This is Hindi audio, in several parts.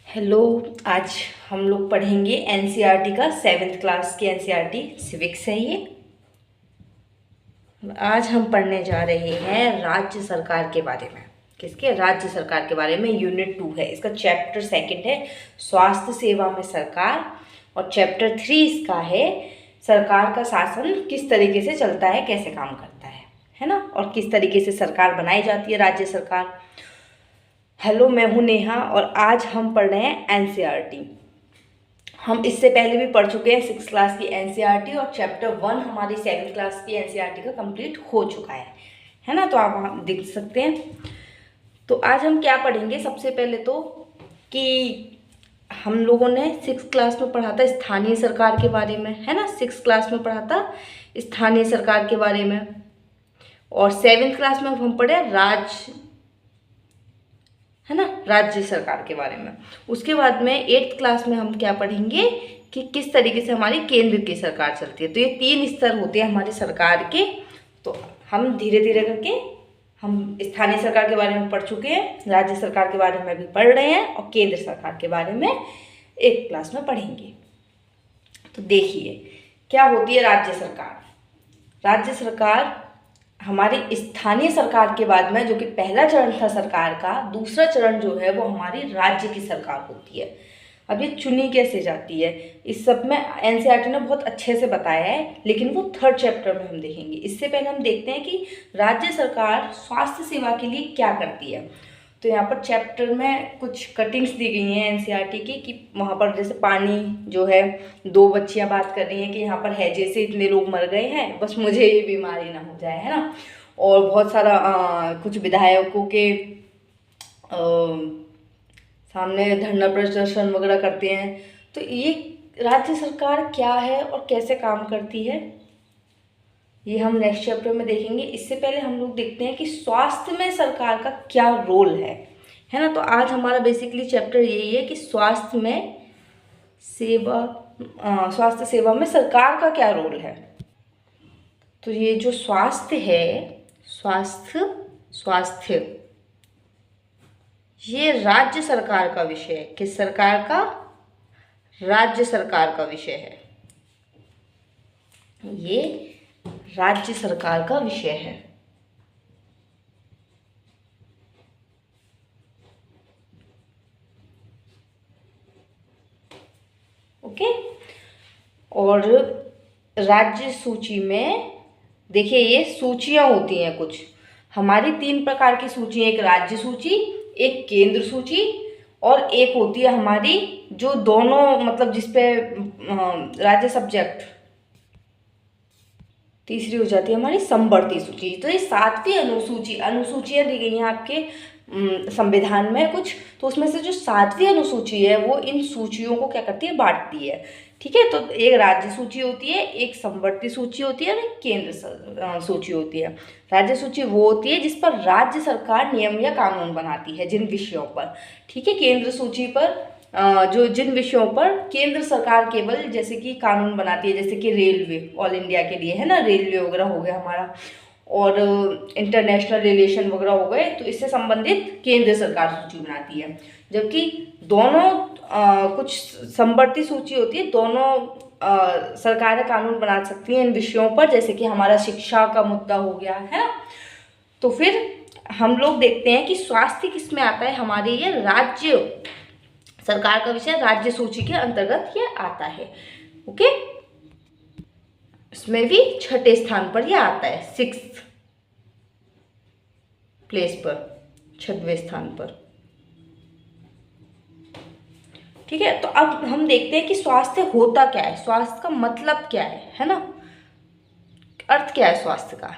हेलो। आज हम लोग पढ़ेंगे एनसीईआरटी का 7th क्लास की एनसीईआरटी सिविक्स है ये। आज हम पढ़ने जा रहे हैं राज्य सरकार के बारे में। किसके? राज्य सरकार के बारे में। यूनिट 2 है इसका। चैप्टर 2 है स्वास्थ्य सेवा में सरकार, और चैप्टर 3 इसका है सरकार का शासन किस तरीके से चलता है, कैसे काम करता है ना, और किस तरीके से सरकार बनाई जाती है, राज्य सरकार। हेलो, मैं हूँ नेहा और आज हम पढ़ रहे हैं एनसीईआरटी। हम इससे पहले भी पढ़ चुके हैं 6th क्लास की एनसीईआरटी, और चैप्टर 1 हमारी 7th क्लास की एनसीईआरटी का कंप्लीट हो चुका है ना। तो आप वहाँ देख सकते हैं। तो आज हम क्या पढ़ेंगे? सबसे पहले तो कि हम लोगों ने 6th क्लास में पढ़ा था स्थानीय सरकार के बारे में, है ना। 6th क्लास में पढ़ा था स्थानीय सरकार के बारे में, और 7th क्लास में हम पढ़े राज्य सरकार के बारे में। उसके बाद में 8th क्लास में हम क्या पढ़ेंगे कि किस तरीके से हमारी केंद्र की सरकार चलती है। तो ये 3 स्तर होते हैं हमारे सरकार के। तो हम धीरे धीरे करके हम स्थानीय सरकार के बारे में पढ़ चुके हैं, राज्य सरकार के बारे में भी पढ़ रहे हैं, और केंद्र सरकार के बारे में 8th क्लास में पढ़ेंगे। तो देखिए क्या होती है राज्य सरकार। राज्य सरकार हमारी स्थानीय सरकार के बाद में, जो कि पहला चरण था सरकार का, दूसरा चरण जो है वो हमारी राज्य की सरकार होती है। अब ये चुनी कैसे जाती है, इस सब में एनसीईआरटी ने बहुत अच्छे से बताया है, लेकिन वो 3rd चैप्टर में हम देखेंगे। इससे पहले हम देखते हैं कि राज्य सरकार स्वास्थ्य सेवा के लिए क्या करती है। तो यहाँ पर चैप्टर में कुछ कटिंग्स दी गई हैं एनसीईआरटी की, कि वहाँ पर जैसे पानी जो है, 2 बच्चियाँ बात कर रही हैं कि यहाँ पर हैजे से इतने लोग मर गए हैं, बस मुझे ये बीमारी ना हो जाए, है ना। और बहुत सारा कुछ विधायकों के सामने धरना प्रदर्शन वगैरह करते हैं। तो ये राज्य सरकार क्या है और कैसे काम करती है, ये हम नेक्स्ट चैप्टर में देखेंगे। इससे पहले हम लोग देखते हैं कि स्वास्थ्य में सरकार का क्या रोल है ना। तो आज हमारा बेसिकली चैप्टर यही है कि स्वास्थ्य सेवा में सरकार का क्या रोल है। तो ये जो स्वास्थ्य है, स्वास्थ्य ये राज्य सरकार का विषय है। किस सरकार का? राज्य सरकार का विषय है। ये राज्य सरकार का विषय है। ओके। और राज्य सूची में देखिए ये सूचियां होती हैं कुछ। हमारी 3 प्रकार की सूची है, एक राज्य सूची, एक केंद्र सूची, और एक होती है हमारी जो दोनों मतलब जिसपे राज्य सब्जेक्ट, तीसरी हो जाती है हमारी समवर्ती सूची। तो ये 7वीं अनुसूचियाँ दी गई हैं आपके संविधान में कुछ। तो उसमें से जो 7वीं अनुसूची है वो इन सूचियों को क्या करती है? बांटती है। ठीक है। तो एक राज्य सूची होती है, एक समवर्ती सूची होती है, और एक केंद्र सूची होती है। राज्य सूची वो होती है जिस पर राज्य सरकार नियम या कानून बनाती है, जिन विषयों पर। ठीक है। केंद्र सूची पर जो जिन विषयों पर केंद्र सरकार केवल जैसे कि कानून बनाती है, जैसे कि रेलवे, ऑल इंडिया के लिए, है ना, रेलवे वगैरह हो गया हमारा, और इंटरनेशनल रिलेशन वगैरह हो गए, तो इससे संबंधित केंद्र सरकार सूची बनाती है। जबकि दोनों कुछ समवर्ती सूची होती है, दोनों सरकारें कानून बना सकती हैं इन विषयों पर, जैसे कि हमारा शिक्षा का मुद्दा हो गया है ना। तो फिर हम लोग देखते हैं कि स्वास्थ्य किस में आता है। हमारे ये राज्य सरकार का विषय राज्य सूची के अंतर्गत ये आता है। ओके। इसमें भी 6ठे स्थान पर यह आता है, 6th प्लेस पर, 6वें स्थान पर। ठीक है। तो अब हम देखते हैं कि स्वास्थ्य होता क्या है, स्वास्थ्य का मतलब क्या है ना, अर्थ क्या है स्वास्थ्य का।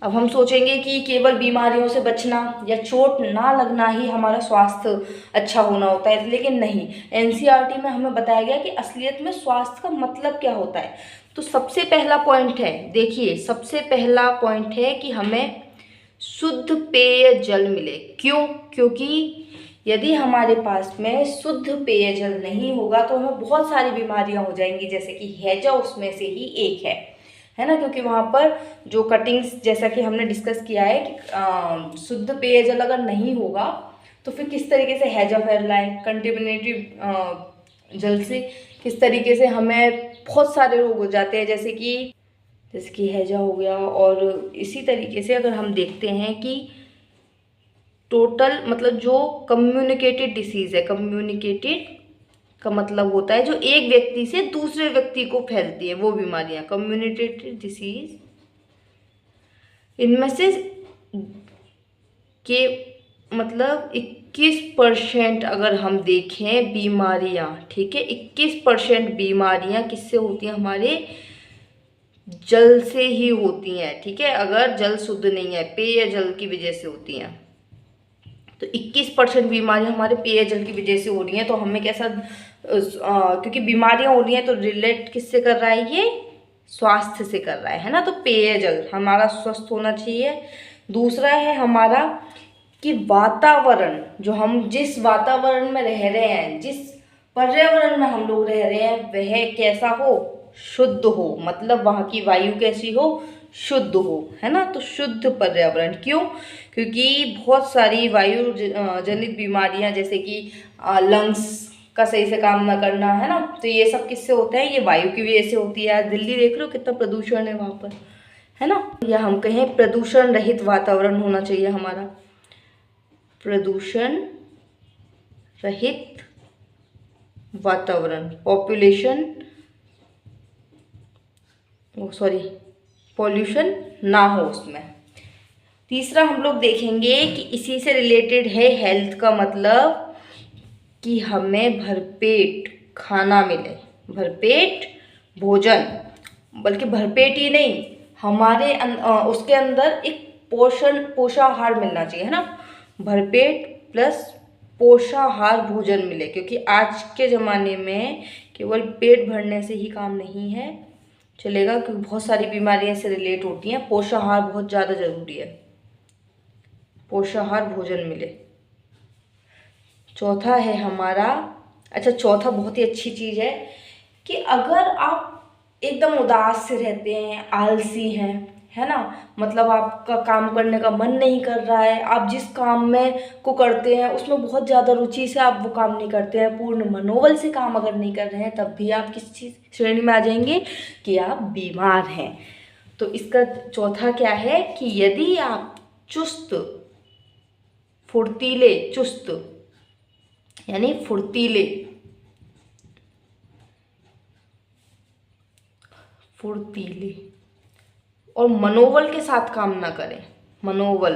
अब हम सोचेंगे कि केवल बीमारियों से बचना या चोट ना लगना ही हमारा स्वास्थ्य अच्छा होना होता है, लेकिन नहीं। एनसीईआरटी में हमें बताया गया कि असलियत में स्वास्थ्य का मतलब क्या होता है। तो सबसे पहला पॉइंट है, देखिए सबसे पहला पॉइंट है कि हमें शुद्ध पेय जल मिले। क्यों? क्योंकि यदि हमारे पास में शुद्ध पेयजल नहीं होगा तो हमें बहुत सारी बीमारियां हो जाएंगी, जैसे कि हैजा उसमें से ही एक है ना। क्योंकि वहाँ पर जो कटिंग्स, जैसा कि हमने डिस्कस किया है कि शुद्ध पेयजल अगर नहीं होगा तो फिर किस तरीके से हैजा फैलाए कंटेमिनेटेड जल से, किस तरीके से हमें बहुत सारे रोग हो जाते हैं, जैसे कि हैजा हो गया। और इसी तरीके से अगर हम देखते हैं कि टोटल मतलब जो कम्युनिकेटेड डिसीज़ है, कम्युनिकेटेड का मतलब होता है जो एक व्यक्ति से दूसरे व्यक्ति को फैलती है वो बीमारियां, कम्युनिकेटेड डिसीज। इनमें से के मतलब 21% अगर हम देखें बीमारियां, ठीक है, 21% बीमारियां किससे होती हैं, हमारे जल से ही होती हैं, ठीक है। अगर जल शुद्ध नहीं है, पेयजल की वजह से होती हैं। तो 21% बीमारियां हमारे पेयजल की वजह से हो रही हैं। तो हमें कैसा क्योंकि बीमारियां हो रही हैं तो रिलेट किससे कर रहा है, ये स्वास्थ्य से कर रहा है ना। तो पेयजल हमारा स्वस्थ होना चाहिए। दूसरा है हमारा कि वातावरण, जो हम जिस वातावरण में रह रहे हैं, जिस पर्यावरण में हम लोग रह रहे हैं, वह कैसा हो, शुद्ध हो। मतलब वहाँ की वायु कैसी हो, शुद्ध हो, है ना। तो शुद्ध पर्यावरण, क्यों, क्योंकि बहुत सारी वायु जनित बीमारियां जैसे कि लंग्स का सही से काम ना करना, है ना, तो ये सब किससे होता है, ये वायु की वजह से होती है। आज दिल्ली देख लो कितना प्रदूषण है वहाँ पर, है ना। या हम कहें प्रदूषण रहित वातावरण होना चाहिए हमारा, प्रदूषण रहित वातावरण, पॉल्यूशन ना हो उसमें। तीसरा हम लोग देखेंगे कि इसी से रिलेटेड है हेल्थ का मतलब कि हमें भरपेट खाना मिले, भरपेट भोजन, बल्कि भरपेट ही नहीं, हमारे उसके अंदर एक पोषाहार मिलना चाहिए, है ना। भरपेट प्लस पोषाहार भोजन मिले, क्योंकि आज के ज़माने में केवल पेट भरने से ही काम नहीं है चलेगा, क्योंकि बहुत सारी बीमारियां से रिलेट होती हैं। पोषाहार बहुत ज़्यादा ज़रूरी है, पोषाहार भोजन मिले। चौथा है हमारा, अच्छा चौथा बहुत ही अच्छी चीज़ है कि अगर आप एकदम उदास से रहते हैं, आलसी हैं, है ना, मतलब आपका काम करने का मन नहीं कर रहा है, आप जिस काम में को करते हैं उसमें बहुत ज़्यादा रुचि से आप वो काम नहीं करते हैं, पूर्ण मनोबल से काम अगर नहीं कर रहे हैं, तब भी आप किस चीज़ श्रेणी में आ जाएंगे कि आप बीमार हैं। तो इसका चौथा क्या है कि यदि आप चुस्त फुर्तीले, चुस्त यानी फुर्तीले, और मनोबल के साथ काम ना करें, मनोबल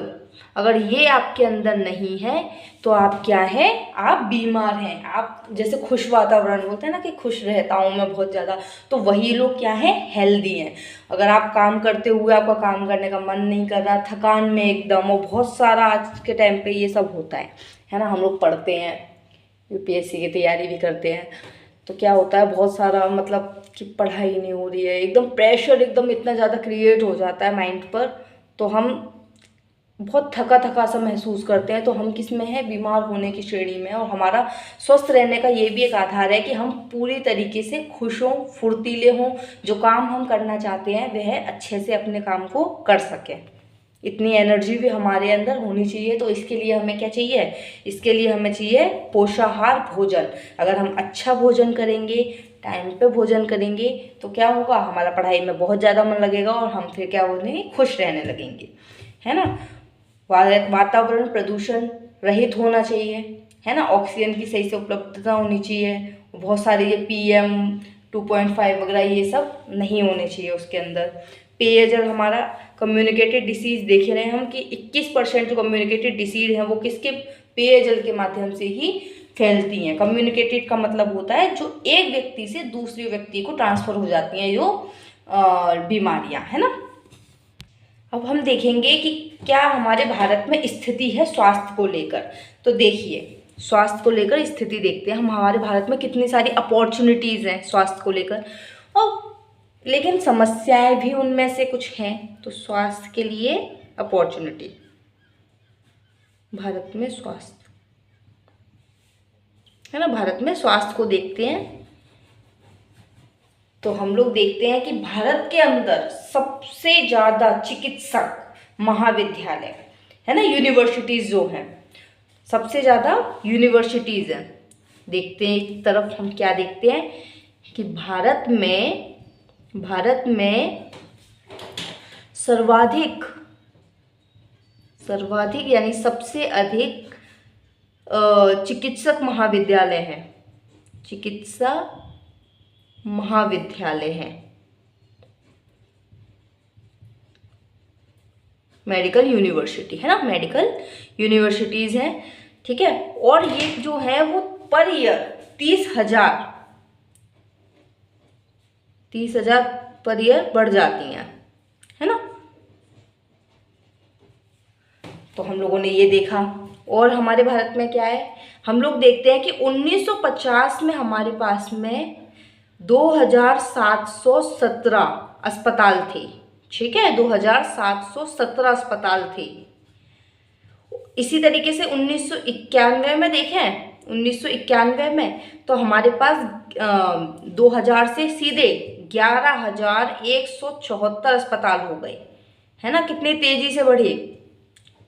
अगर ये आपके अंदर नहीं है तो आप क्या है, आप बीमार हैं। आप जैसे खुश वातावरण होता है ना कि खुश रहता हूँ मैं बहुत ज़्यादा, तो वही लोग क्या है, हेल्दी हैं। अगर आप काम करते हुए आपका काम करने का मन नहीं कर रहा, थकान में एकदम, और बहुत सारा आज के टाइम पे ये सब होता है ना। हम लोग पढ़ते हैं, यूपीएससी की तैयारी भी करते हैं, तो क्या होता है बहुत सारा मतलब कि पढ़ाई नहीं हो रही है, एकदम प्रेशर एकदम इतना ज़्यादा क्रिएट हो जाता है माइंड पर, तो हम बहुत थका थका सा महसूस करते हैं। तो हम किस में है, बीमार होने की श्रेणी में। और हमारा स्वस्थ रहने का ये भी एक आधार है कि हम पूरी तरीके से खुश हों, फुर्तीले हों, जो काम हम करना चाहते हैं वह अच्छे से अपने काम को कर सकें। इतनी एनर्जी भी हमारे अंदर होनी चाहिए। तो इसके लिए हमें क्या चाहिए, इसके लिए हमें चाहिए पोषाहार भोजन। अगर हम अच्छा भोजन करेंगे, टाइम पे भोजन करेंगे, तो क्या होगा, हमारा पढ़ाई में बहुत ज़्यादा मन लगेगा और हम फिर क्या होने, खुश रहने लगेंगे, है ना। वातावरण प्रदूषण रहित होना चाहिए, है ना। ऑक्सीजन की सही से उपलब्धता होनी चाहिए। बहुत सारे ये PM 2.5 वगैरह ये सब नहीं होने चाहिए उसके अंदर। पेयजल हमारा, कम्युनिकेटेड डिसीज़ देख रहे हैं हम कि 21% जो कम्युनिकेटेड डिसीज़ हैं वो किसके, पेयजल के माध्यम से ही फैलती हैं। कम्युनिकेटेड का मतलब होता है जो एक व्यक्ति से दूसरे व्यक्ति को ट्रांसफ़र हो जाती हैं जो बीमारियां, है ना। अब हम देखेंगे कि क्या हमारे भारत में स्थिति है स्वास्थ्य को लेकर। तो देखिए, स्वास्थ्य को लेकर स्थिति देखते हैं हम, हमारे भारत में कितनी सारी अपॉर्चुनिटीज़ हैं स्वास्थ्य को लेकर, और लेकिन समस्याएं भी उनमें से कुछ हैं। तो स्वास्थ्य के लिए अपॉर्चुनिटी, भारत में स्वास्थ्य, है ना, भारत में स्वास्थ्य को देखते हैं तो हम लोग देखते हैं कि भारत के अंदर सबसे ज़्यादा चिकित्सक महाविद्यालय, है ना, यूनिवर्सिटीज़ जो हैं, सबसे ज़्यादा यूनिवर्सिटीज़ हैं। देखते हैं एक तरफ हम क्या देखते हैं कि भारत में सर्वाधिक यानी सबसे अधिक चिकित्सक महाविद्यालय हैं। चिकित्सा महाविद्यालय हैं, मेडिकल यूनिवर्सिटी है ना, मेडिकल यूनिवर्सिटीज़ हैं। ठीक है, और ये जो है वो पर ईयर 30,000 पर ईयर बढ़ जाती हैं, है ना। तो हम लोगों ने ये देखा। और हमारे भारत में क्या है, हम लोग देखते हैं कि 1950 में हमारे पास में 2717 अस्पताल थे। ठीक है, 2717 अस्पताल थे। इसी तरीके से 1991 में देखें, 1991 में तो हमारे पास 2000 से सीधे 11,174 अस्पताल हो गए, है ना। कितनी तेजी से बढ़े,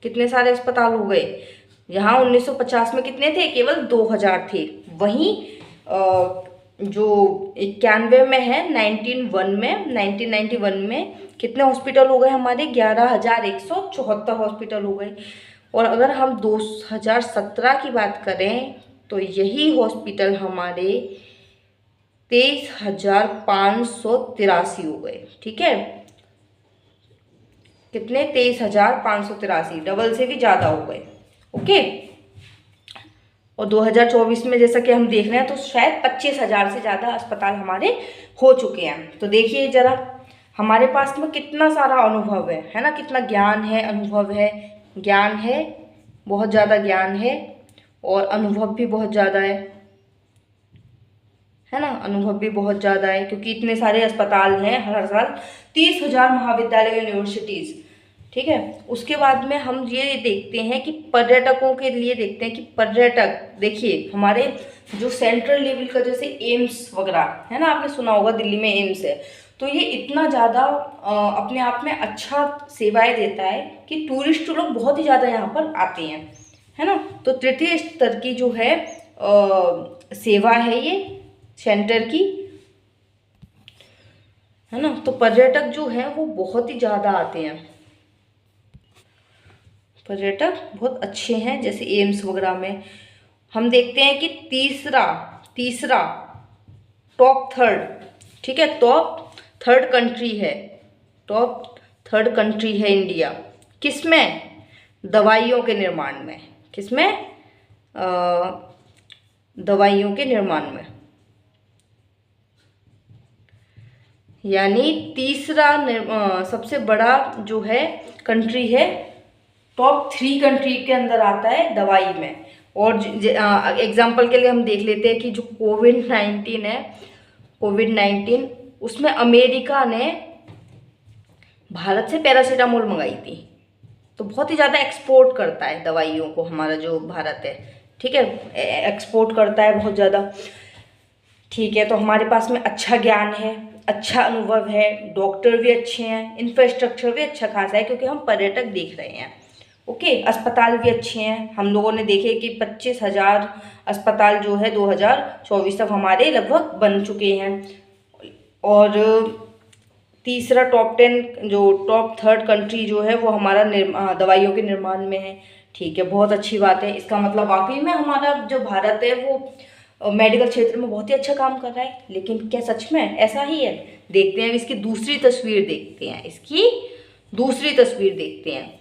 कितने सारे अस्पताल हो गए। यहाँ 1950 में कितने थे, केवल 2000 थे। वहीं जो 91 में है, 1991 में कितने हॉस्पिटल हो गए हमारे, 11,174 हॉस्पिटल हो गए। और अगर हम 2017 की बात करें तो यही हॉस्पिटल हमारे 23,583 हो गए। ठीक है, कितने, 23,583, डबल से भी ज़्यादा हो गए। ओके, और 2024 में जैसा कि हम देख रहे हैं तो शायद 25,000 से ज़्यादा अस्पताल हमारे हो चुके हैं। तो देखिए ज़रा हमारे पास में कितना सारा अनुभव है ना, कितना ज्ञान है, अनुभव है, ज्ञान है, बहुत ज़्यादा ज्ञान है और अनुभव भी बहुत ज़्यादा है ना, अनुभव भी बहुत ज़्यादा है, क्योंकि इतने सारे अस्पताल हैं हर साल, 30,000 महाविद्यालय यूनिवर्सिटीज़। ठीक है, उसके बाद में हम ये देखते हैं कि पर्यटकों के लिए देखते हैं कि पर्यटक, देखिए हमारे जो सेंट्रल लेवल का जैसे एम्स वगैरह है ना, आपने सुना होगा दिल्ली में एम्स है, तो ये इतना ज़्यादा अपने आप में अच्छा सेवाएं देता है कि टूरिस्ट लोग बहुत ही ज़्यादा यहाँ पर आते हैं, है ना। तो तृतीय स्तर की जो है सेवा है ये सेंटर की, है ना। तो पर्यटक जो है वो बहुत ही ज़्यादा आते हैं, पर्यटक बहुत अच्छे हैं। जैसे एम्स वगैरह में हम देखते हैं कि तीसरा टॉप थर्ड, ठीक है, टॉप थर्ड कंट्री है इंडिया, किसमें, दवाइयों के निर्माण में, किसमें, दवाइयों के निर्माण में। यानी तीसरा सबसे बड़ा जो है कंट्री है, टॉप 3 कंट्री के अंदर आता है दवाई में। और एग्जाम्पल के लिए हम देख लेते हैं कि जो कोविड-19 है, कोविड-19 उसमें अमेरिका ने भारत से पैरासीटामोल मंगाई थी। तो बहुत ही ज़्यादा एक्सपोर्ट करता है दवाइयों को हमारा जो भारत है, ठीक है, एक्सपोर्ट करता है बहुत ज़्यादा। ठीक है, तो हमारे पास में अच्छा ज्ञान है, अच्छा अनुभव है, डॉक्टर भी अच्छे हैं, इंफ्रास्ट्रक्चर भी अच्छा खासा है, क्योंकि हम पर्यटक देख रहे हैं। ओके, अस्पताल भी अच्छे हैं। हम लोगों ने देखे कि 25,000 अस्पताल जो है 2024 तक हमारे लगभग बन चुके हैं। और तीसरा टॉप 10 जो टॉप थर्ड कंट्री जो है वो हमारा दवाइयों के निर्माण में है। ठीक है, बहुत अच्छी बात है। इसका मतलब वाकई में हमारा जो भारत है वो मेडिकल क्षेत्र में बहुत ही अच्छा काम कर रहा है। लेकिन क्या सच में ऐसा ही है? देखते हैं, इसकी दूसरी तस्वीर देखते हैं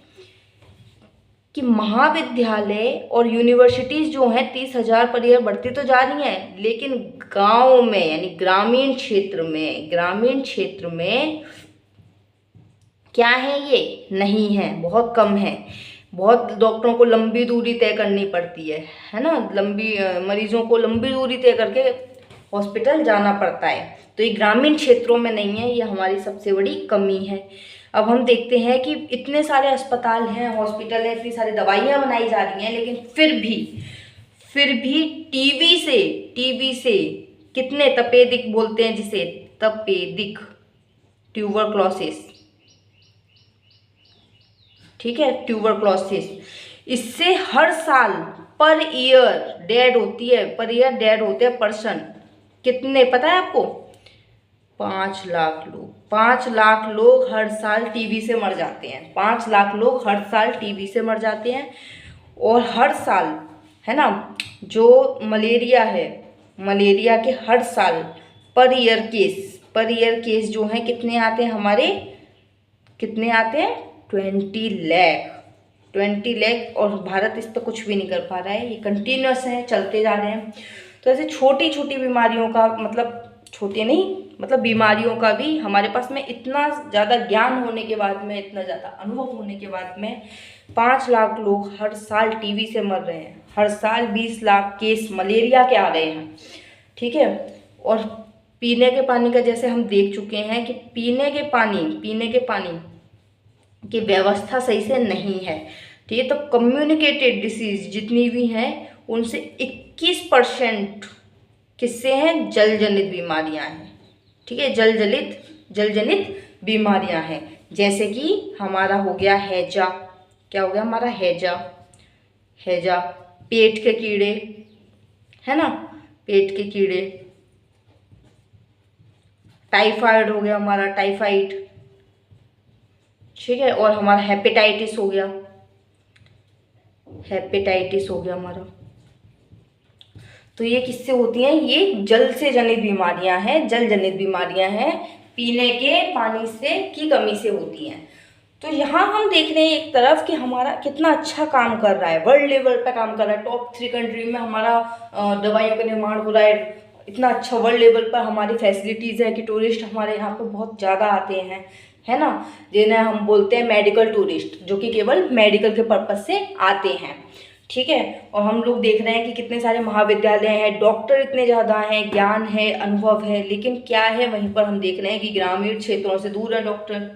कि महाविद्यालय और यूनिवर्सिटीज़ जो हैं 30,000 पर ईयर बढ़ती तो जा रही हैं, लेकिन गांव में यानी ग्रामीण क्षेत्र में क्या है, ये नहीं है, बहुत कम है। बहुत डॉक्टरों को लंबी दूरी तय करनी पड़ती है ना, मरीजों को लंबी दूरी तय करके हॉस्पिटल जाना पड़ता है। तो ये ग्रामीण क्षेत्रों में नहीं है, ये हमारी सबसे बड़ी कमी है। अब हम देखते हैं कि इतने सारे अस्पताल हैं, हॉस्पिटल हैं, इतनी सारी दवाइयाँ बनाई जा रही हैं, लेकिन फिर भी टीबी से कितने तपेदिक बोलते हैं जिसे, तपेदिक, ट्यूबरक्लोसिस, ठीक है, ट्यूबरक्लोसिस, इससे हर साल पर ईयर डेड होती है, पर ईयर डेड होते हैं पर्सन कितने पता है आपको? 5 लाख लोग। 5 लाख लोग हर साल टीबी से मर जाते हैं। 5 लाख लोग हर साल टीबी से मर जाते हैं। और हर साल, है ना, जो मलेरिया है, मलेरिया के हर साल पर ईयर केस जो हैं कितने आते हैं हमारे, कितने आते हैं? 20 लाख। और भारत इस पर कुछ भी नहीं कर पा रहा है, ये कंटिन्यूस है, चलते जा रहे हैं। तो ऐसे छोटी छोटी बीमारियों का, मतलब छोटे नहीं, मतलब बीमारियों का भी हमारे पास में इतना ज़्यादा ज्ञान होने के बाद में, इतना ज़्यादा अनुभव होने के बाद में 5 लाख लोग हर साल टीबी से मर रहे हैं। हर साल 20 लाख केस मलेरिया के आ रहे हैं, ठीक है। और पीने के पानी का जैसे हम देख चुके हैं कि पीने के पानी की व्यवस्था सही से नहीं है, ठीक है। तो कम्युनिकेटेड डिसीज जितनी भी हैं उनसे 21% किससे हैं? जल जनित बीमारियां हैं, ठीक है। जल जनित बीमारियां हैं, जैसे कि हमारा हो गया हैजा। क्या हो गया हमारा? हैजा। पेट के कीड़े, है ना, पेट के कीड़े। टाइफाइड हो गया हमारा, टाइफाइड, ठीक है। और हमारा हेपेटाइटिस हो गया हमारा। तो ये किससे होती हैं? ये जल से जनित बीमारियां हैं, जल जनित बीमारियां हैं, पीने के पानी से की कमी से होती हैं। तो यहाँ हम देख रहे हैं एक तरफ कि हमारा कितना अच्छा काम कर रहा है, वर्ल्ड लेवल पे काम कर रहा है। टॉप 3 कंट्री में हमारा दवाइयों का निर्माण हो रहा है, इतना अच्छा वर्ल्ड लेवल पर हमारी फैसिलिटीज़ है कि टूरिस्ट हमारे यहाँ पे बहुत ज़्यादा आते हैं, है ना, जिन्हें हम बोलते हैं मेडिकल टूरिस्ट, जो कि केवल मेडिकल के पर्पज़ से आते हैं, ठीक है। और हम लोग देख रहे हैं कि कितने सारे महाविद्यालय हैं, डॉक्टर इतने ज़्यादा हैं, ज्ञान है, अनुभव है, लेकिन क्या है, वहीं पर हम देख रहे हैं कि ग्रामीण क्षेत्रों से दूर है डॉक्टर,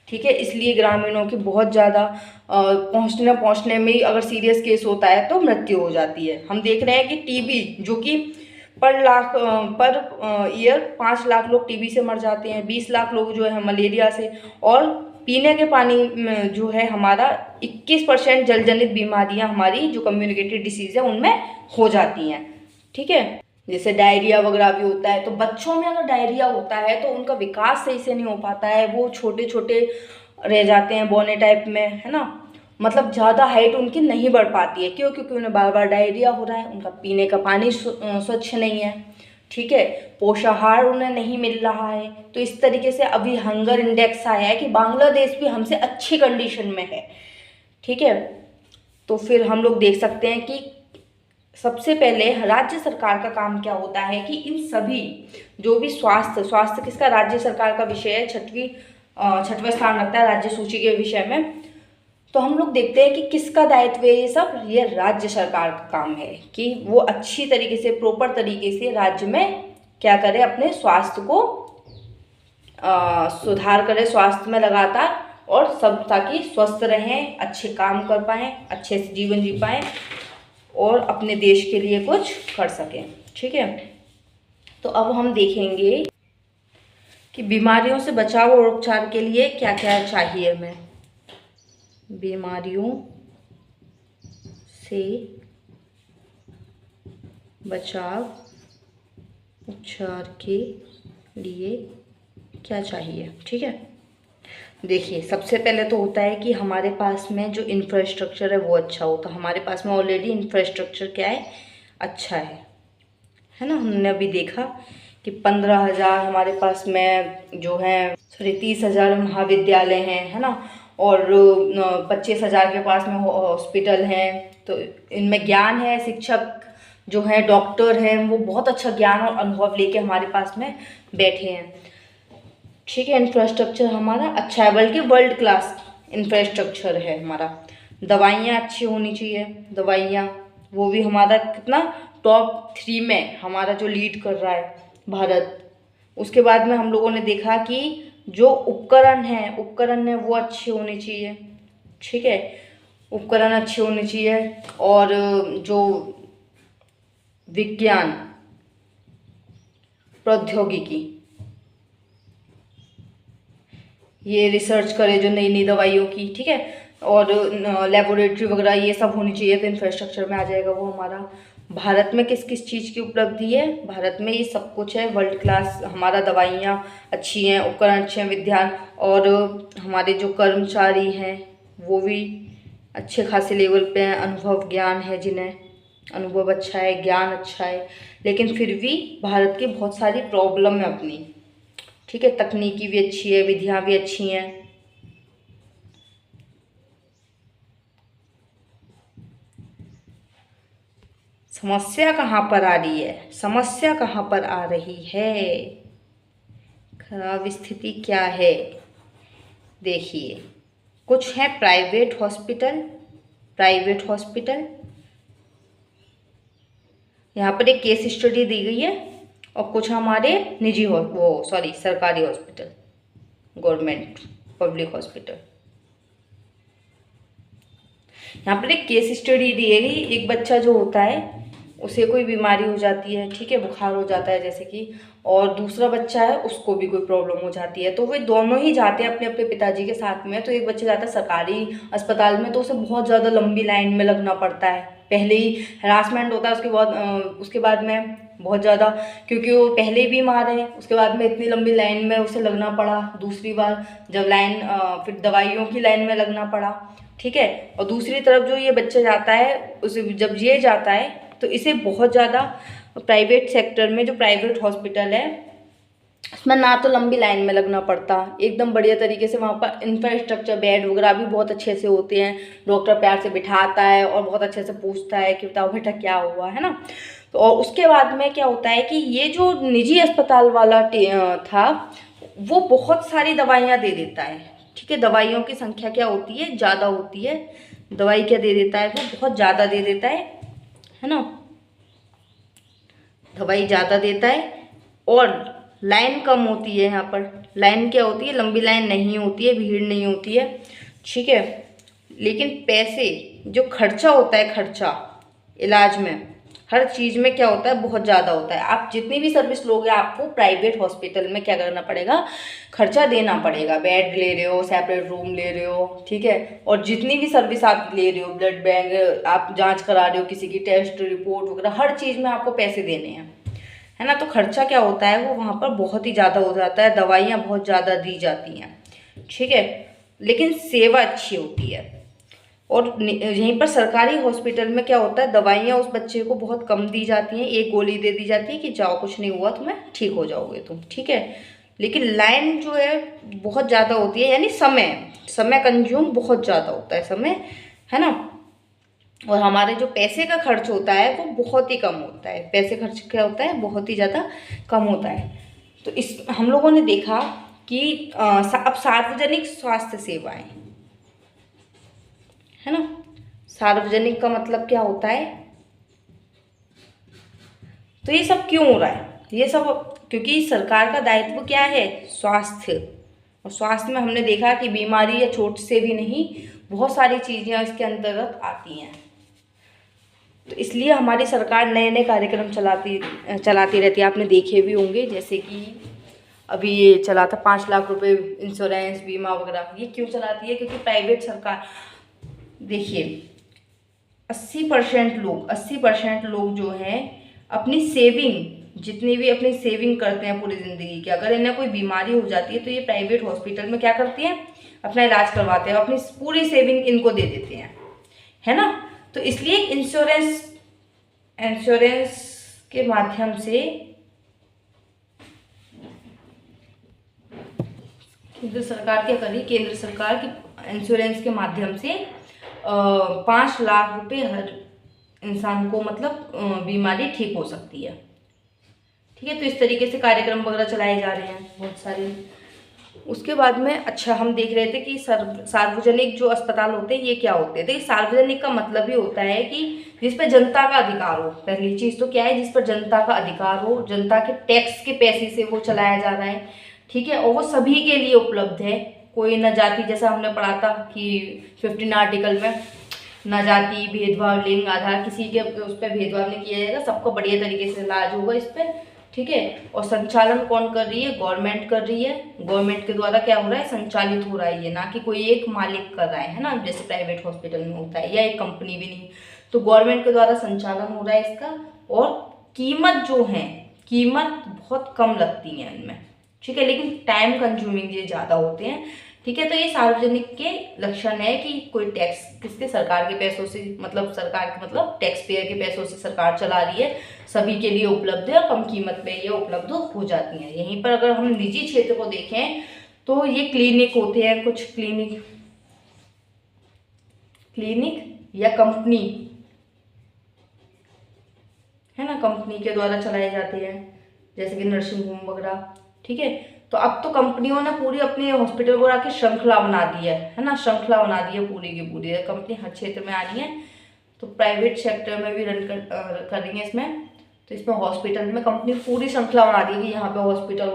ठीक है। इसलिए ग्रामीणों की बहुत ज़्यादा पहुँचने में ही अगर सीरियस केस होता है तो मृत्यु हो जाती है। हम देख रहे हैं कि टीबी, जो कि पर ईयर 5 लाख लोग टीबी से मर जाते हैं, 20 लाख लोग जो है मलेरिया से, और पीने के पानी में जो है हमारा 21% जल जनित बीमारियां हमारी जो कम्युनिकेटेड डिसीज है उनमें हो जाती हैं, ठीक है। जैसे डायरिया वगैरह भी होता है, तो बच्चों में अगर डायरिया होता है तो उनका विकास सही से नहीं हो पाता है, वो छोटे छोटे रह जाते हैं बौने टाइप में, है ना, मतलब ज़्यादा हाइट उनकी नहीं बढ़ पाती है। क्यों? क्योंकि उन्हें बार बार डायरिया हो रहा है, उनका पीने का पानी स्वच्छ नहीं है, ठीक है, पोषाहार उन्हें नहीं मिल रहा है। तो इस तरीके से अभी हंगर इंडेक्स आया है कि बांग्लादेश भी हमसे अच्छी कंडीशन में है, ठीक है। तो फिर हम लोग देख सकते हैं कि सबसे पहले राज्य सरकार का काम क्या होता है कि इन सभी जो भी स्वास्थ्य किसका? राज्य सरकार का विषय है, छठवां स्थान रखता है राज्य सूची के विषय में। तो हम लोग देखते हैं कि किसका दायित्व है ये सब? ये राज्य सरकार का काम है कि वो अच्छी तरीके से, प्रॉपर तरीके से राज्य में क्या करे, अपने स्वास्थ्य को सुधार करे, स्वास्थ्य में लगातार, और सब ताकि स्वस्थ रहें, अच्छे काम कर पाएँ, अच्छे से जीवन जी पाएँ और अपने देश के लिए कुछ कर सकें, ठीक है। तो अब हम देखेंगे कि बीमारियों से बचाव और उपचार के लिए क्या क्या चाहिए हमें। बीमारियों से बचाव उपचार के लिए क्या चाहिए, ठीक है। देखिए, सबसे पहले तो होता है कि हमारे पास में जो इंफ्रास्ट्रक्चर है वो अच्छा हो। तो हमारे पास में ऑलरेडी इंफ्रास्ट्रक्चर क्या है? अच्छा है ना। हमने अभी देखा कि 15,000 हमारे पास में जो है, 30,000 महाविद्यालय हैं, है ना, और 25,000 के पास में हॉस्पिटल हैं। तो इनमें ज्ञान है, शिक्षक जो है, डॉक्टर हैं, वो बहुत अच्छा ज्ञान और अनुभव लेके हमारे पास में बैठे हैं, ठीक है। इंफ्रास्ट्रक्चर हमारा अच्छा है, बल्कि वर्ल्ड क्लास इंफ्रास्ट्रक्चर है हमारा। दवाइयाँ अच्छी होनी चाहिए, दवाइयाँ वो भी हमारा कितना टॉप 3 में हमारा जो लीड कर रहा है भारत। उसके बाद में हम लोगों ने देखा कि जो उपकरण है वो अच्छे होने चाहिए, ठीक है, उपकरण अच्छे होने चाहिए। और जो विज्ञान प्रौद्योगिकी ये रिसर्च करे जो नई नई दवाइयों की, ठीक है, और लेबोरेटरी वगैरह ये सब होनी चाहिए, तो इंफ्रास्ट्रक्चर में आ जाएगा वो हमारा। भारत में किस किस चीज़ की उपलब्धि है, भारत में ये सब कुछ है, वर्ल्ड क्लास हमारा, दवाइयाँ अच्छी हैं, उपकरण अच्छे हैं, विज्ञान, और हमारे जो कर्मचारी हैं वो भी अच्छे खासे लेवल पे हैं, अनुभव ज्ञान है जिन्हें, अनुभव अच्छा है, ज्ञान अच्छा है, लेकिन फिर भी भारत की बहुत सारी प्रॉब्लम है अपनी, ठीक है। तकनीकी भी अच्छी है, विधियाँ भी अच्छी हैं। समस्या कहाँ पर आ रही है, समस्या कहाँ पर आ रही है, खराब स्थिति क्या है। देखिए, कुछ है प्राइवेट हॉस्पिटल, प्राइवेट हॉस्पिटल, यहाँ पर एक केस स्टडी दी गई है, और कुछ हमारे निजी सरकारी हॉस्पिटल, गवर्नमेंट पब्लिक हॉस्पिटल। यहाँ पर एक केस स्टडी दी गई, एक बच्चा जो होता है उसे कोई बीमारी हो जाती है, ठीक है, बुखार हो जाता है जैसे कि, और दूसरा बच्चा है उसको भी कोई प्रॉब्लम हो जाती है, तो वे दोनों ही जाते हैं अपने अपने पिताजी के साथ में। तो एक बच्चा जाता है सरकारी अस्पताल में, तो उसे बहुत ज़्यादा लंबी लाइन में लगना पड़ता है, पहले ही हरासमेंट होता है, उसके बाद में बहुत ज़्यादा, क्योंकि वो पहले ही बीमार है, उसके बाद में इतनी लंबी लाइन में उसे लगना पड़ा, दूसरी बार जब फिर दवाइयों की लाइन में लगना पड़ा, ठीक है। और दूसरी तरफ जो ये बच्चा जाता है, उसे जब ये जाता है तो इसे बहुत ज़्यादा प्राइवेट सेक्टर में, जो प्राइवेट हॉस्पिटल है उसमें ना तो लंबी लाइन में लगना पड़ता, एकदम बढ़िया तरीके से वहाँ पर इंफ्रास्ट्रक्चर, बेड वगैरह भी बहुत अच्छे से होते हैं, डॉक्टर प्यार से बिठाता है और बहुत अच्छे से पूछता है कि बताओ बेटा क्या हुआ, है ना। तो और उसके बाद में क्या होता है कि ये जो निजी अस्पताल वाला था वो बहुत सारी दवाइयाँ दे देता है, ठीक है। दवाइयों की संख्या क्या होती है, ज़्यादा होती है, दवाई क्या दे देता है, वो बहुत ज़्यादा दे देता है ना, दवाई ज़्यादा देता है, और लाइन कम होती है। यहाँ पर लाइन क्या होती है, लंबी लाइन नहीं होती है, भीड़ नहीं होती है, ठीक है। लेकिन पैसे जो खर्चा होता है, खर्चा इलाज में, हर चीज़ में क्या होता है, बहुत ज़्यादा होता है। आप जितनी भी सर्विस लोगे आपको प्राइवेट हॉस्पिटल में क्या करना पड़ेगा, खर्चा देना पड़ेगा। बेड ले रहे हो, सेपरेट रूम ले रहे हो, ठीक है, और जितनी भी सर्विस आप ले रहे हो, ब्लड बैंक, आप जांच करा रहे हो, किसी की टेस्ट रिपोर्ट वगैरह, हर चीज़ में आपको पैसे देने हैं, है ना। तो खर्चा क्या होता है वो वहाँ पर बहुत ही ज़्यादा हो जाता है, दवाइयाँ बहुत ज़्यादा दी जाती हैं, ठीक है, लेकिन सेवा अच्छी होती है। और यहीं पर सरकारी हॉस्पिटल में क्या होता है, दवाइयाँ उस बच्चे को बहुत कम दी जाती हैं, एक गोली दे दी जाती है कि जाओ कुछ नहीं हुआ तुम्हें, ठीक हो जाओगे तुम, ठीक है। लेकिन लाइन जो है बहुत ज़्यादा होती है, यानी समय कंज्यूम बहुत ज़्यादा होता है, समय, है ना। और हमारे जो पैसे का खर्च होता है वो बहुत ही कम होता है, पैसे खर्च क्या होता है, बहुत ही ज़्यादा कम होता है। तो इस हम लोगों ने देखा कि अब सार्वजनिक स्वास्थ्य सेवाएं, है ना, सार्वजनिक का मतलब क्या होता है, तो ये सब क्यों हो रहा है, ये सब क्योंकि सरकार का दायित्व क्या है, स्वास्थ्य। और स्वास्थ्य में हमने देखा कि बीमारी या चोट से भी नहीं, बहुत सारी चीज़ें इसके अंतर्गत आती हैं। तो इसलिए हमारी सरकार नए नए कार्यक्रम चलाती रहती है, आपने देखे भी होंगे, जैसे कि अभी ये चला था 5 लाख रुपए इंश्योरेंस बीमा वगैरह। ये क्यों चलाती है, क्योंकि प्राइवेट सरकार, देखिए 80% लोग जो हैं अपनी सेविंग, जितनी भी अपनी सेविंग करते हैं पूरी ज़िंदगी की, अगर इन्हें कोई बीमारी हो जाती है तो ये प्राइवेट हॉस्पिटल में क्या करती हैं, अपना इलाज करवाते हैं, अपनी पूरी सेविंग इनको दे देते हैं, है ना। तो इसलिए इंश्योरेंस के माध्यम से केंद्र सरकार क्या करी, केंद्र सरकार की इंश्योरेंस के माध्यम से 5 लाख रुपए हर इंसान को, मतलब बीमारी ठीक हो सकती है, ठीक है। तो इस तरीके से कार्यक्रम वगैरह चलाए जा रहे हैं बहुत सारे। उसके बाद में अच्छा हम देख रहे थे कि सार्वजनिक जो अस्पताल होते हैं ये क्या होते हैं। देखिए सार्वजनिक का मतलब ही होता है कि जिस पर जनता का अधिकार हो, पहली चीज़ तो क्या है, जिस पर जनता का अधिकार हो, जनता के टैक्स के पैसे से वो चलाया जा रहा है, ठीक है, और वो सभी के लिए उपलब्ध है। कोई न जाति, जैसा हमने पढ़ा था कि 15 आर्टिकल में, न जाति, भेदभाव, लिंग, आधार, किसी के उस पर भेदभाव नहीं किया जाएगा, सबको बढ़िया तरीके से इलाज होगा इस पर, ठीक है। और संचालन कौन कर रही है? गवर्नमेंट कर रही है। गवर्नमेंट के द्वारा क्या हो रहा है? संचालित हो रहा है ये, ना कि कोई एक मालिक कर रहा है ना, जैसे प्राइवेट हॉस्पिटल में होता है, या एक कंपनी भी नहीं। तो गवर्नमेंट के द्वारा संचालन हो रहा है इसका। और कीमत जो है, कीमत बहुत कम लगती है इनमें, ठीक है, लेकिन टाइम कंज्यूमिंग ये ज़्यादा होते हैं, ठीक है। तो ये सार्वजनिक के लक्षण है कि कोई टैक्स किसके, सरकार के पैसों से, मतलब सरकार के मतलब टैक्स पेयर के पैसों से सरकार चला रही है, सभी के लिए उपलब्ध है और कम कीमत पे ये उपलब्ध हो जाती हैं। यहीं पर अगर हम निजी क्षेत्र को देखें तो ये क्लिनिक होते हैं, कुछ क्लिनिक या कंपनी है ना, कंपनी के द्वारा चलाए जाते हैं, जैसे कि नर्सिंग होम वगैरह, ठीक है। तो अब तो कंपनियों ने पूरी अपने हॉस्पिटल को आके श्रृंखला बना दी है ना, श्रृंखला बना दी है पूरी की पूरी। कंपनी हर क्षेत्र में आ रही है, तो प्राइवेट सेक्टर में भी रन कर रही है इसमें। तो इसमें हॉस्पिटल में कंपनी पूरी श्रृंखला बना दी कि यहाँ पे हॉस्पिटल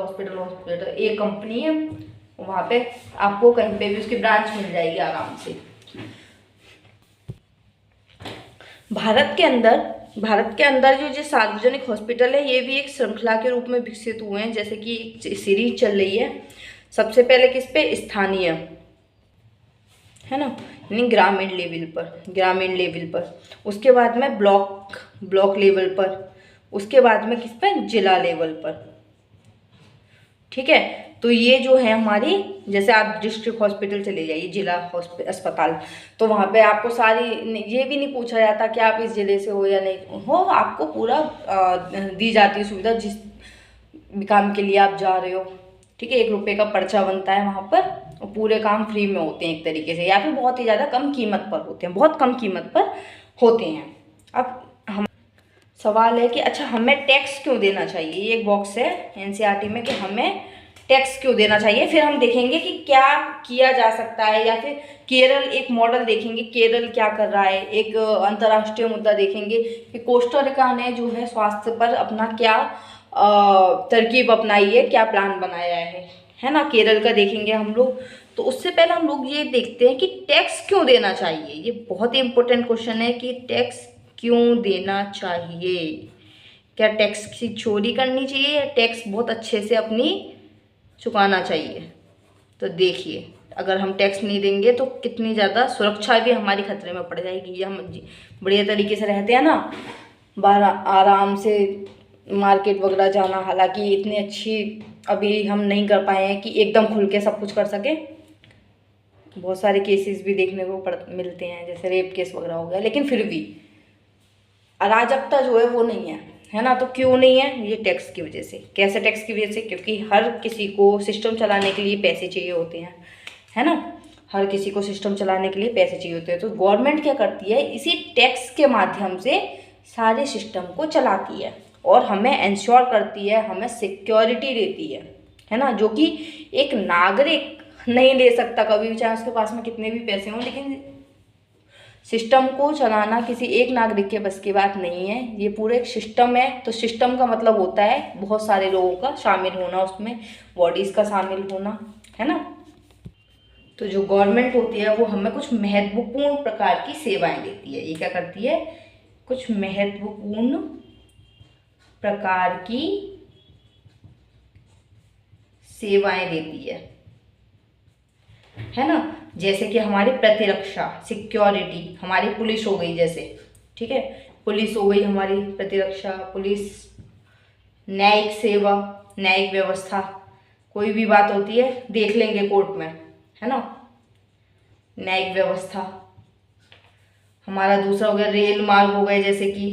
एक कंपनी है, वहाँ पे आपको कहीं पे भी उसकी ब्रांच मिल जाएगी आराम से। भारत के अंदर जो सार्वजनिक हॉस्पिटल है, ये भी एक श्रृंखला के रूप में विकसित हुए हैं। जैसे कि सीरीज चल रही है, सबसे पहले किस पे? स्थानीय, है ना, यानी ग्रामीण लेवल पर। उसके बाद में ब्लॉक लेवल पर। उसके बाद में किस पे? जिला लेवल पर, ठीक है। तो ये जो है हमारी, जैसे आप डिस्ट्रिक्ट हॉस्पिटल चले जाइए, जिला अस्पताल, तो वहाँ पे आपको सारी, ये भी नहीं पूछा जाता कि आप इस जिले से हो या नहीं हो, आपको पूरा दी जाती है सुविधा जिस भी काम के लिए आप जा रहे हो, ठीक है। 1 रुपये का पर्चा बनता है वहाँ पर, और पूरे काम फ्री में होते हैं एक तरीके से, या फिर बहुत ही ज़्यादा कम कीमत पर होते हैं, बहुत कम कीमत पर होते हैं। अब हम सवाल है कि अच्छा हमें टैक्स क्यों देना चाहिए, ये एक बॉक्स है एनसीईआरटी में कि हमें टैक्स क्यों देना चाहिए। फिर हम देखेंगे कि क्या किया जा सकता है, या फिर केरल एक मॉडल देखेंगे, केरल क्या कर रहा है। एक अंतर्राष्ट्रीय मुद्दा देखेंगे कि कोस्टारिका ने जो है स्वास्थ्य पर अपना क्या तरकीब अपनाई है, क्या प्लान बनाया है ना, केरल का देखेंगे हम लोग। तो उससे पहले हम लोग ये देखते हैं कि टैक्स क्यों देना चाहिए। ये बहुत ही इंपॉर्टेंट क्वेश्चन है कि टैक्स क्यों देना चाहिए। क्या टैक्स की चोरी करनी चाहिए, या टैक्स बहुत अच्छे से अपनी चुकाना चाहिए। तो देखिए, अगर हम टैक्स नहीं देंगे तो कितनी ज़्यादा सुरक्षा भी हमारी खतरे में पड़ जाएगी। ये हम बढ़िया तरीके से रहते हैं ना, आराम से मार्केट वगैरह जाना, हालांकि इतनी अच्छी अभी हम नहीं कर पाए हैं कि एकदम खुल के सब कुछ कर सके। बहुत सारे केसेस भी देखने को मिलते हैं, जैसे रेप केस वगैरह हो गया, लेकिन फिर भी अराजकता जो है वो नहीं है ना। तो क्यों नहीं है? ये टैक्स की वजह से। कैसे टैक्स की वजह से? क्योंकि हर किसी को सिस्टम चलाने के लिए पैसे चाहिए होते हैं, है ना, हर किसी को सिस्टम चलाने के लिए पैसे चाहिए होते हैं। तो गवर्नमेंट क्या करती है, इसी टैक्स के माध्यम से सारे सिस्टम को चलाती है और हमें इंश्योर करती है, हमें सिक्योरिटी देती है ना, जो कि एक नागरिक नहीं ले सकता कभी भी, चाहे उसके पास में कितने भी पैसे हों। लेकिन सिस्टम को चलाना किसी एक नागरिक के बस की बात नहीं है, ये पूरे एक सिस्टम है। तो सिस्टम का मतलब होता है बहुत सारे लोगों का शामिल होना, उसमें बॉडीज़ का शामिल होना, है ना। तो जो गवर्नमेंट होती है वो हमें कुछ महत्वपूर्ण प्रकार की सेवाएं देती है। ये क्या करती है? कुछ महत्वपूर्ण प्रकार की सेवाएं देती है ना। जैसे कि हमारी प्रतिरक्षा, सिक्योरिटी, हमारी पुलिस हो गई जैसे, ठीक है, पुलिस हो गई हमारी प्रतिरक्षा, पुलिस, न्यायिक सेवा, न्यायिक व्यवस्था, कोई भी बात होती है देख लेंगे कोर्ट में, है ना, न्यायिक व्यवस्था। हमारा दूसरा हो गया रेल मार्ग हो गए, जैसे कि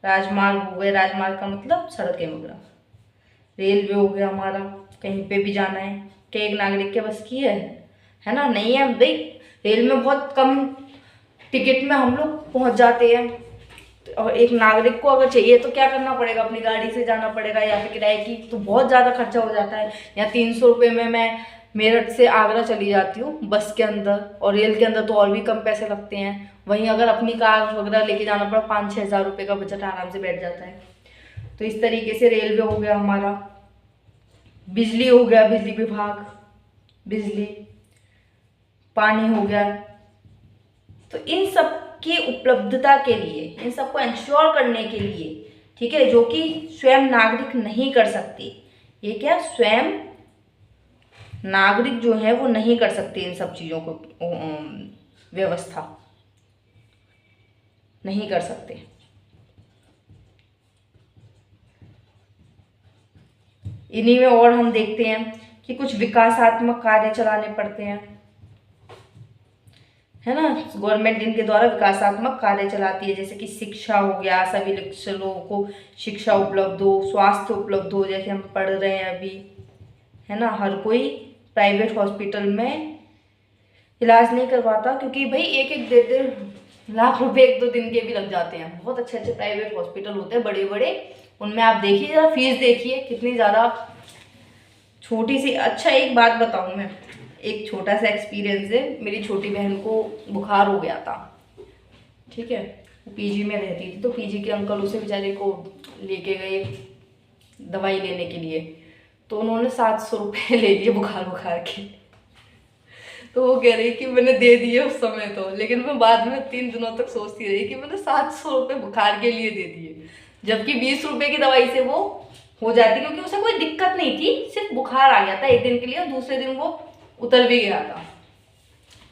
राजमार्ग हो गए, राजमार्ग का मतलब सड़कें वगैरह। रेलवे हो गया हमारा, कहीं पे भी जाना है, क्या एक नागरिक के बस की है ना, नहीं है भाई। रेल में बहुत कम टिकट में हम लोग पहुंच जाते हैं, और एक नागरिक को अगर चाहिए तो क्या करना पड़ेगा, अपनी गाड़ी से जाना पड़ेगा या फिर किराए की, तो बहुत ज़्यादा खर्चा हो जाता है। या 300 रुपये में मैं मेरठ से आगरा चली जाती हूँ बस के अंदर, और रेल के अंदर तो और भी कम पैसे लगते हैं। वहीं अगर अपनी कार वगैरह लेके जाना पड़ा, 5-6 हज़ार रुपये का बजट आराम से बैठ जाता है। तो इस तरीके से रेलवे हो गया हमारा, बिजली हो गया, बिजली विभाग, बिजली, पानी हो गया। तो इन सब की उपलब्धता के लिए, इन सबको इंश्योर करने के लिए, ठीक है, जो कि स्वयं नागरिक नहीं कर सकते। ये क्या, स्वयं नागरिक जो है वो नहीं कर सकते इन सब चीज़ों को, व्यवस्था नहीं कर सकते। इन्हीं में और हम देखते हैं कि कुछ विकासात्मक कार्य चलाने पड़ते हैं, है ना। गवर्नमेंट इनके द्वारा विकासात्मक कार्य चलाती है, जैसे कि शिक्षा हो गया, सभी लोगों को शिक्षा उपलब्ध हो, स्वास्थ्य उपलब्ध हो, जैसे हम पढ़ रहे हैं अभी, है ना। हर कोई प्राइवेट हॉस्पिटल में इलाज नहीं करवाता, क्योंकि भाई एक एक 1.5 रुपए 1-2 दिन के भी लग जाते हैं। बहुत अच्छे अच्छे प्राइवेट हॉस्पिटल होते हैं बड़े बड़े, उनमें आप देखिए जरा फीस देखिए कितनी ज़्यादा छोटी सी। अच्छा एक बात बताऊँ मैं, एक छोटा सा एक्सपीरियंस है। मेरी छोटी बहन को बुखार हो गया था, ठीक है, पीजी में रहती थी, तो पीजी के अंकल उसे बेचारे को लेके गए दवाई लेने के लिए, तो उन्होंने 700 रुपये ले लिए बुखार के। तो वो कह रही कि मैंने दे दिए उस समय तो, लेकिन मैं बाद में 3 दिनों तक सोचती रही कि मैंने 700 रुपये बुखार के लिए दे दिए, जबकि 20 रुपये की दवाई से वो हो जाती, क्योंकि उसे कोई दिक्कत नहीं थी, सिर्फ बुखार आ गया था एक दिन के लिए और दूसरे दिन वो उतर भी गया था,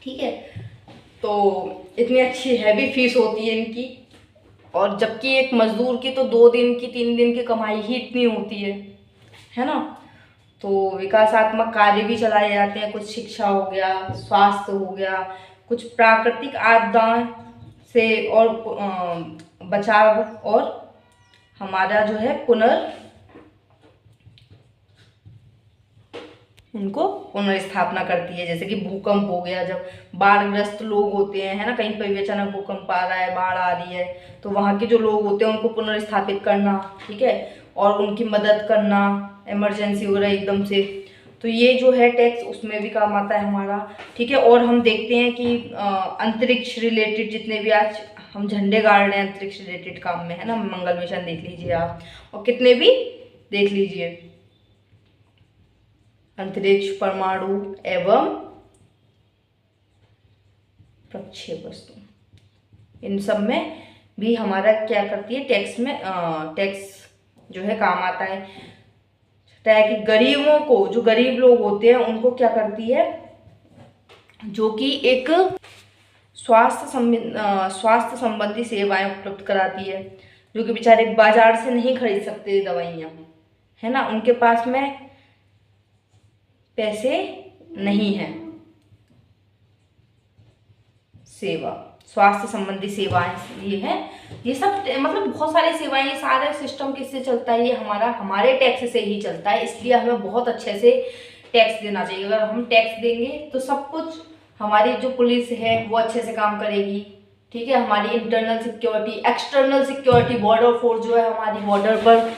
ठीक है। तो इतनी अच्छी हैवी फीस होती है इनकी, और जबकि एक मजदूर की तो 2 दिन की 3 दिन की कमाई ही इतनी होती है ना। तो विकासात्मक कार्य भी चलाए जाते हैं, कुछ शिक्षा हो गया, स्वास्थ्य हो गया, कुछ प्राकृतिक आपदा से और बचाव, और हमारा जो है उनको पुनर्स्थापना करती है, जैसे कि भूकंप हो गया, जब बाढ़ग्रस्त लोग होते हैं, है ना, कहीं पर भी अचानक भूकंप आ रहा है, बाढ़ आ रही है, तो वहाँ के जो लोग होते हैं उनको पुनर्स्थापित करना, ठीक है, और उनकी मदद करना, इमरजेंसी वगैरह एकदम से। तो ये जो है टैक्स उसमें भी काम आता है हमारा, ठीक है। और हम देखते हैं कि अंतरिक्ष रिलेटेड जितने भी आज हम झंडे गाड़ रहे हैं अंतरिक्ष रिलेटेड काम में, है ना, मंगल मिशन देख लीजिए आप, और कितने भी देख लीजिए, अंतरिक्ष, परमाणु एवं प्रक्षेपवस्तु, इन सब में भी हमारा क्या करती है, टैक्स जो है काम आता है। कि गरीबों को, जो गरीब लोग होते हैं उनको क्या करती है, जो कि एक स्वास्थ्य संबंधी सेवाएं उपलब्ध कराती है, जो कि बेचारे बाजार से नहीं खरीद सकते दवाइयाँ, है ना, उनके पास में पैसे नहीं है। स्वास्थ्य संबंधी सेवाएं ये है, ये सब मतलब बहुत सारी सेवाएं, ये सारे सिस्टम किससे चलता है, ये हमारे टैक्स से ही चलता है। इसलिए हमें बहुत अच्छे से टैक्स देना चाहिए। अगर हम टैक्स देंगे तो सब कुछ, हमारी जो पुलिस है वो अच्छे से काम करेगी, ठीक है, हमारी internal security, external security, border force जो है हमारी बॉर्डर पर,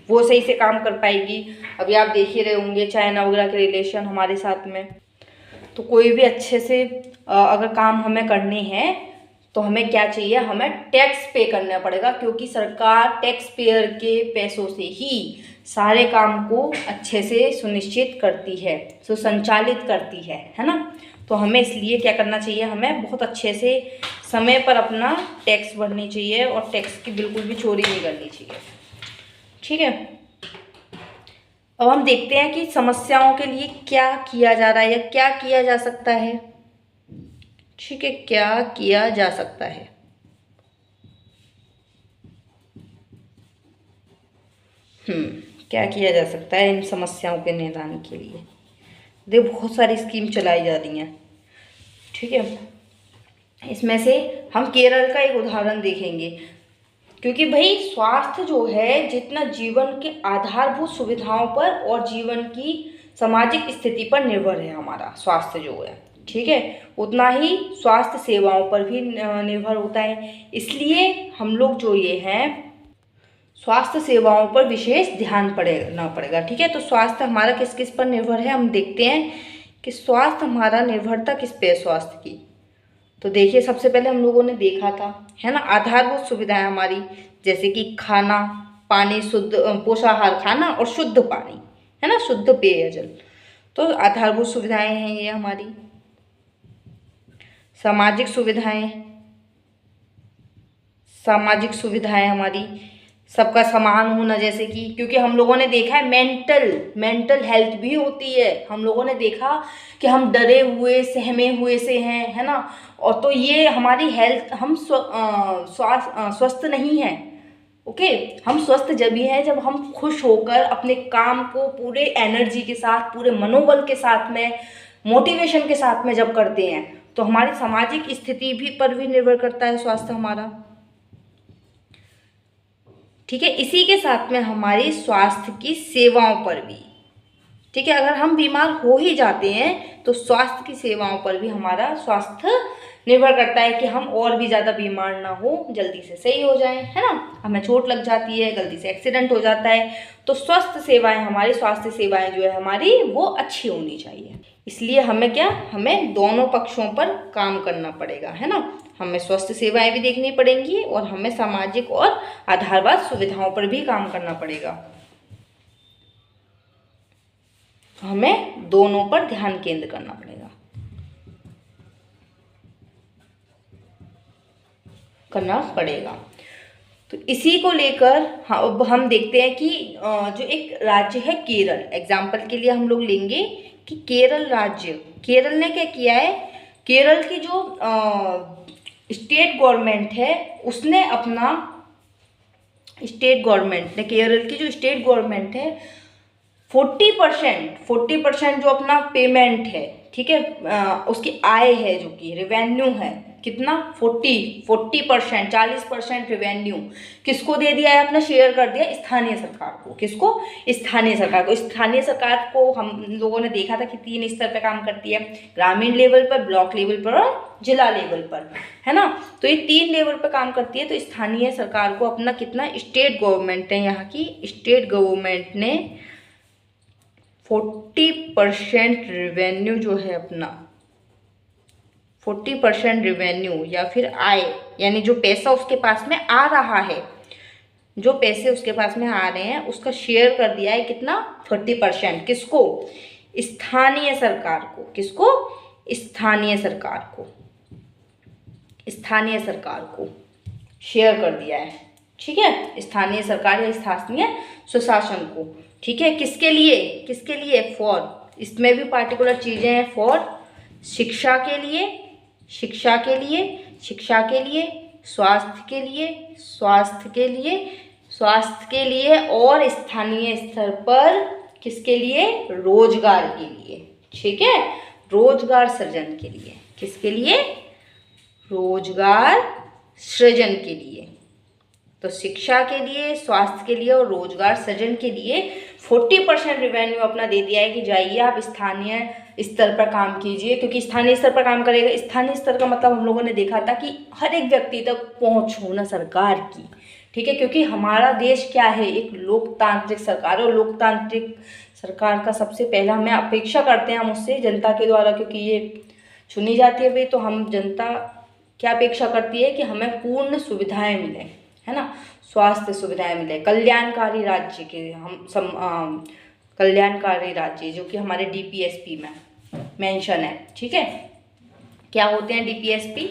वो सही से काम कर पाएगी। अभी आप देख ही रहे होंगे चाइना वगैरह के रिलेशन हमारे साथ में, तो कोई भी अच्छे से अगर काम हमें करने हैं तो हमें क्या चाहिए, हमें टैक्स पे करना पड़ेगा, क्योंकि सरकार टैक्स पेयर के पैसों से ही सारे काम को अच्छे से सुनिश्चित करती है, सुसंचालित करती है ना। तो हमें इसलिए क्या करना चाहिए, हमें बहुत अच्छे से समय पर अपना टैक्स भरनी चाहिए, और टैक्स की बिल्कुल भी चोरी नहीं करनी चाहिए, ठीक है। अब हम देखते हैं कि समस्याओं के लिए क्या किया जा रहा है या क्या किया जा सकता है, ठीक है, क्या किया जा सकता है। क्या किया जा सकता है इन समस्याओं के निदान के लिए। देखो बहुत सारी स्कीम चलाई जा रही हैं, ठीक है। इसमें से हम केरल का एक उदाहरण देखेंगे, क्योंकि भाई स्वास्थ्य जो है जितना जीवन के आधारभूत सुविधाओं पर और जीवन की सामाजिक स्थिति पर निर्भर है, हमारा स्वास्थ्य जो है, ठीक है, उतना ही स्वास्थ्य सेवाओं पर भी निर्भर होता है। इसलिए हम लोग जो ये हैं स्वास्थ्य सेवाओं पर विशेष ध्यान देना पड़ेगा, ठीक है। तो स्वास्थ्य हमारा किस किस पर निर्भर है, हम देखते हैं कि स्वास्थ्य हमारा निर्भरता किस पे है स्वास्थ्य की। तो देखिए सबसे पहले हम लोगों ने देखा था, है ना, आधारभूत सुविधाएं हमारी, जैसे कि खाना, पानी, शुद्ध पोषाहार खाना और शुद्ध पानी, है ना, शुद्ध पेयजल, तो आधारभूत सुविधाएं हैं ये हमारी। सामाजिक सुविधाएं हमारी, सबका समान होना, जैसे कि क्योंकि हम लोगों ने देखा है मेंटल हेल्थ भी होती है। हम लोगों ने देखा कि हम डरे हुए सहमे हुए से हैं, है ना। और तो ये हमारी हेल्थ, हम स्वस्थ नहीं हैं। ओके, हम स्वस्थ जब ही हैं जब हम खुश होकर अपने काम को पूरे एनर्जी के साथ, पूरे मनोबल के साथ में, मोटिवेशन के साथ में जब करते हैं। तो हमारी सामाजिक स्थिति भी पर भी निर्भर करता है स्वास्थ्य हमारा। ठीक है, इसी के साथ में हमारी स्वास्थ्य की सेवाओं पर भी, ठीक है, अगर हम बीमार हो ही जाते हैं तो स्वास्थ्य की सेवाओं पर भी हमारा स्वास्थ्य निर्भर करता है कि हम और भी ज़्यादा बीमार ना हो, जल्दी से सही हो जाएं, है ना। हमें चोट लग जाती है, जल्दी से एक्सीडेंट हो जाता है, तो स्वास्थ्य सेवाएं, हमारी स्वास्थ्य सेवाएं जो है हमारी, वो अच्छी होनी चाहिए। इसलिए हमें दोनों पक्षों पर काम करना पड़ेगा, है ना। हमें स्वास्थ्य सेवाएं भी देखनी पड़ेंगी और हमें सामाजिक और आधारभूत सुविधाओं पर भी काम करना पड़ेगा। हमें दोनों पर ध्यान केंद्र करना पड़ेगा, तो इसी को लेकर अब हम देखते हैं कि जो एक राज्य है केरल, एग्जाम्पल के लिए हम लोग लेंगे कि केरल राज्य, केरल ने क्या किया है, केरल की जो स्टेट गवर्नमेंट है उसने अपना, स्टेट गवर्नमेंट ने, केरल की जो स्टेट गवर्नमेंट है 40% जो अपना पेमेंट है, ठीक है, उसकी आय है, जो कि रेवेन्यू है, कितना 40% 40% रेवेन्यू किसको दे दिया है, अपना शेयर कर दिया स्थानीय सरकार को। किसको? स्थानीय सरकार को। स्थानीय सरकार को हम लोगों ने देखा था कि 3 स्तर पर काम करती है, ग्रामीण लेवल पर, ब्लॉक लेवल पर और जिला लेवल पर, है ना। तो ये 3 लेवल पर काम करती है। तो स्थानीय सरकार को अपना कितना, स्टेट गवर्नमेंट है, यहाँ की स्टेट गवर्नमेंट ने 40% रेवेन्यू जो है अपना, 40% रेवेन्यू या फिर आय, यानी जो पैसा उसके पास में आ रहा है, जो पैसे उसके पास में आ रहे हैं उसका शेयर कर दिया है कितना, 30%। किसको? स्थानीय सरकार को। किसको? स्थानीय सरकार को, स्थानीय सरकार को शेयर कर दिया है, ठीक है, स्थानीय सरकार या स्थानीय स्वशासन को, ठीक है। किसके लिए? किसके लिए? फॉर, इसमें भी पार्टिकुलर चीज़ें हैं, फॉर शिक्षा के लिए, शिक्षा के लिए, शिक्षा के लिए, स्वास्थ्य के लिए, स्वास्थ्य के लिए, स्वास्थ्य के लिए, और स्थानीय स्तर पर किसके लिए? रोजगार के लिए, ठीक है, रोजगार सृजन के लिए। किसके लिए? रोजगार सृजन के लिए। तो शिक्षा के लिए, स्वास्थ्य के लिए और रोजगार सृजन के लिए 40% रेवेन्यू अपना दे दिया है कि जाइए आप स्थानीय स्तर पर काम कीजिए, क्योंकि स्थानीय स्तर पर काम करेगा। स्थानीय स्तर का मतलब हम लोगों ने देखा था कि हर एक व्यक्ति तक पहुंच होना सरकार की, ठीक है, क्योंकि हमारा देश क्या है, एक लोकतांत्रिक सरकार, और लोकतांत्रिक सरकार का सबसे पहला हमें अपेक्षा करते हैं हम उससे, जनता के द्वारा, क्योंकि ये चुनी जाती है भाई, तो हम, जनता क्या अपेक्षा करती है कि हमें पूर्ण सुविधाएं मिलें, है ना, स्वास्थ्य सुविधाएं मिले, कल्याणकारी राज्य के हम कल्याणकारी राज्य जो कि हमारे डीपीएसपी में मेंशन है, ठीक है। क्या होते हैं डीपीएसपी?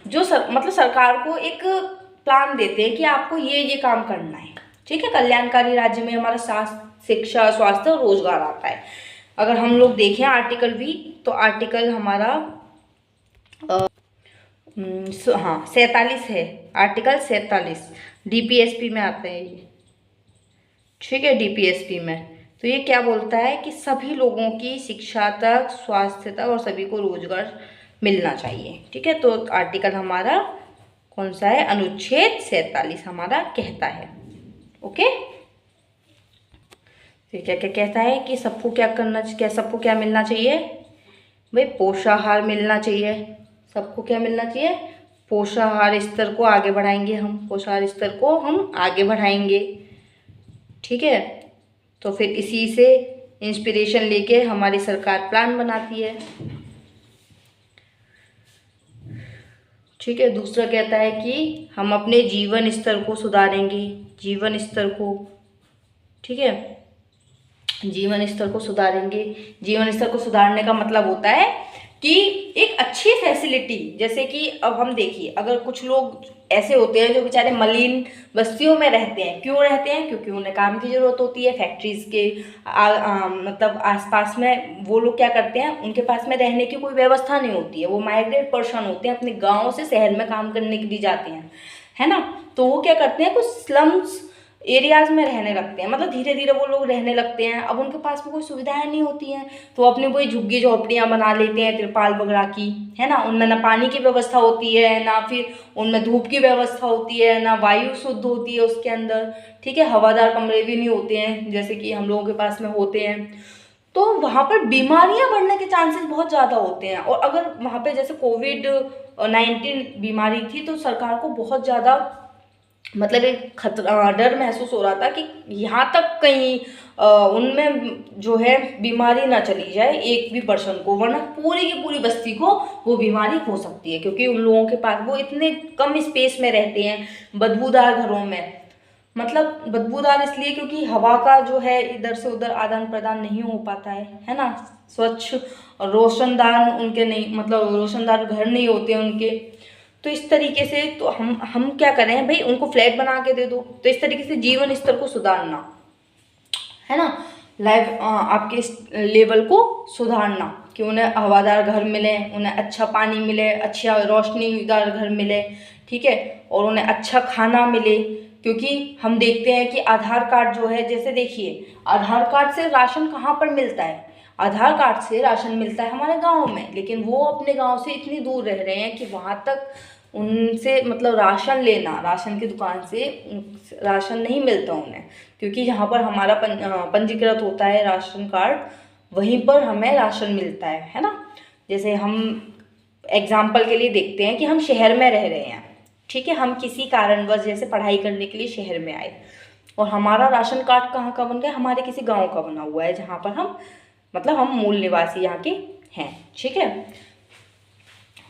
जो मतलब सरकार को एक प्लान देते हैं कि आपको ये काम करना है, ठीक है। कल्याणकारी राज्य में हमारा शिक्षा, स्वास्थ्य और रोजगार आता है। अगर हम लोग देखें आर्टिकल भी, तो आर्टिकल हमारा 47 है, आर्टिकल 47 डीपीएसपी में आता है ये, ठीक है, डीपीएसपी में। तो ये क्या बोलता है कि सभी लोगों की शिक्षा तक, स्वास्थ्य तक और सभी को रोजगार मिलना चाहिए, ठीक है। तो आर्टिकल हमारा कौन सा है? अनुच्छेद 47 हमारा कहता है, ओके। फिर क्या क्या कहता है कि सबको क्या करना, क्या सबको क्या मिलना चाहिए भाई? पोषाहार मिलना चाहिए। सबको क्या मिलना चाहिए? पोषाहार स्तर को आगे बढ़ाएंगे हम, पोषाहार स्तर को हम आगे बढ़ाएंगे, ठीक है। तो फिर इसी से इंस्पिरेशन लेके हमारी सरकार प्लान बनाती है, ठीक है। दूसरा कहता है कि हम अपने जीवन स्तर को सुधारेंगे, जीवन स्तर को, ठीक है, जीवन स्तर को सुधारेंगे। जीवन स्तर को सुधारने का मतलब होता है कि एक अच्छी फैसिलिटी, जैसे कि अब हम देखिए अगर कुछ लोग ऐसे होते हैं जो बेचारे मलिन बस्तियों में रहते हैं, क्यों रहते हैं, क्योंकि उन्हें काम की ज़रूरत होती है, फैक्ट्रीज के मतलब आसपास में वो लोग क्या करते हैं, उनके पास में रहने की कोई व्यवस्था नहीं होती है, वो माइग्रेट पर्सन होते हैं, अपने गाँव से शहर में काम करने के लिए जाते हैं, है ना। तो वो क्या करते हैं, कुछ स्लम्स एरियाज में रहने लगते हैं, मतलब धीरे धीरे वो लोग रहने लगते हैं। अब उनके पास में कोई सुविधाएं नहीं होती हैं, तो अपनी कोई झुग्गी झोपड़ियाँ बना लेते हैं तिरपाल वगैरह की, है ना। उनमें ना पानी की व्यवस्था होती है, ना फिर उनमें धूप की व्यवस्था होती है, ना वायु शुद्ध होती है उसके अंदर, ठीक है। हवादार कमरे भी नहीं होते हैं जैसे कि हम लोगों के पास में होते हैं। तो वहाँ पर बीमारियां बढ़ने के चांसेस बहुत ज़्यादा होते हैं। और अगर वहाँ पे जैसे कोविड-19 बीमारी थी, तो सरकार को बहुत ज़्यादा मतलब एक खतरा, डर महसूस हो रहा था कि यहाँ तक कहीं उनमें जो है बीमारी ना चली जाए एक भी पर्सन को, वरना पूरी की पूरी बस्ती को वो बीमारी हो सकती है। क्योंकि उन लोगों के पास वो इतने कम स्पेस में रहते हैं, बदबूदार घरों में, मतलब बदबूदार इसलिए क्योंकि हवा का जो है इधर से उधर आदान प्रदान नहीं हो पाता है ना। स्वच्छ और रोशनदार उनके नहीं, मतलब रोशनदार घर नहीं होते उनके। तो इस तरीके से तो हम क्या करें भाई, उनको फ्लैट बना के दे दो। तो इस तरीके से जीवन स्तर को सुधारना, है ना, लाइफ आपके लेवल को सुधारना, कि उन्हें हवादार घर मिले, उन्हें अच्छा पानी मिले, अच्छा रोशनीदार घर मिले, ठीक है, और उन्हें अच्छा खाना मिले। क्योंकि हम देखते हैं कि आधार कार्ड जो है, जैसे देखिए आधार कार्ड से राशन कहाँ पर मिलता है, आधार कार्ड से राशन मिलता है हमारे गांव में, लेकिन वो अपने गांव से इतनी दूर रह रहे हैं कि वहाँ तक उनसे मतलब राशन लेना, राशन की दुकान से राशन नहीं मिलता उन्हें। क्योंकि जहाँ पर हमारा पंजीकृत होता है राशन कार्ड, वहीं पर हमें राशन मिलता है ना। जैसे हम एग्जाम्पल के लिए देखते हैं कि हम शहर में रह रहे हैं, ठीक है, हम किसी कारणवश जैसे पढ़ाई करने के लिए शहर में आए, और हमारा राशन कार्ड कहाँ का बन गया, हमारे किसी गांव का बना हुआ है, जहाँ पर हम मतलब हम मूल निवासी यहाँ के हैं, ठीक है।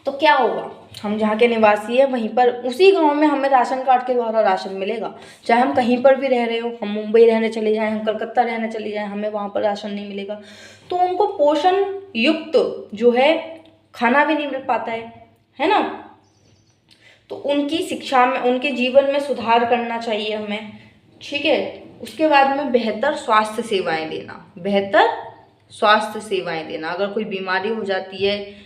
तो क्या होगा, हम जहाँ के निवासी है वहीं पर उसी गांव में हमें राशन कार्ड के द्वारा राशन मिलेगा। चाहे हम कहीं पर भी रह रहे हो, हम मुंबई रहने चले जाएं, हम कलकत्ता रहने चले जाएं, हमें वहाँ पर राशन नहीं मिलेगा। तो उनको पोषण युक्त जो है खाना भी नहीं मिल पाता है ना। तो उनकी शिक्षा में, उनके जीवन में सुधार करना चाहिए हमें, ठीक है। उसके बाद में बेहतर स्वास्थ्य सेवाएं देना, बेहतर स्वास्थ्य सेवाएं देना। अगर कोई बीमारी हो जाती है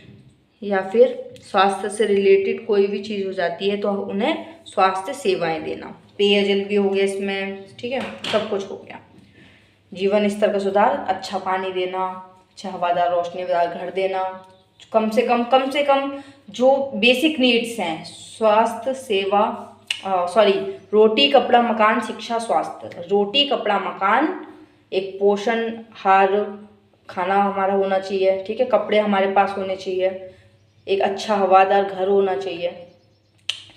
या फिर स्वास्थ्य से रिलेटेड कोई भी चीज़ हो जाती है, तो उन्हें स्वास्थ्य सेवाएं देना। पेयजल भी हो गया इसमें, ठीक है, सब कुछ हो गया। जीवन स्तर का सुधार, अच्छा पानी देना, अच्छा हवादार रोशनीदार घर देना, कम से कम जो बेसिक नीड्स हैं, स्वास्थ्य सेवा, रोटी कपड़ा मकान शिक्षा स्वास्थ्य, रोटी कपड़ा मकान, एक पोषण हार खाना हमारा होना चाहिए, ठीक है, कपड़े हमारे पास होने चाहिए, एक अच्छा हवादार घर होना चाहिए,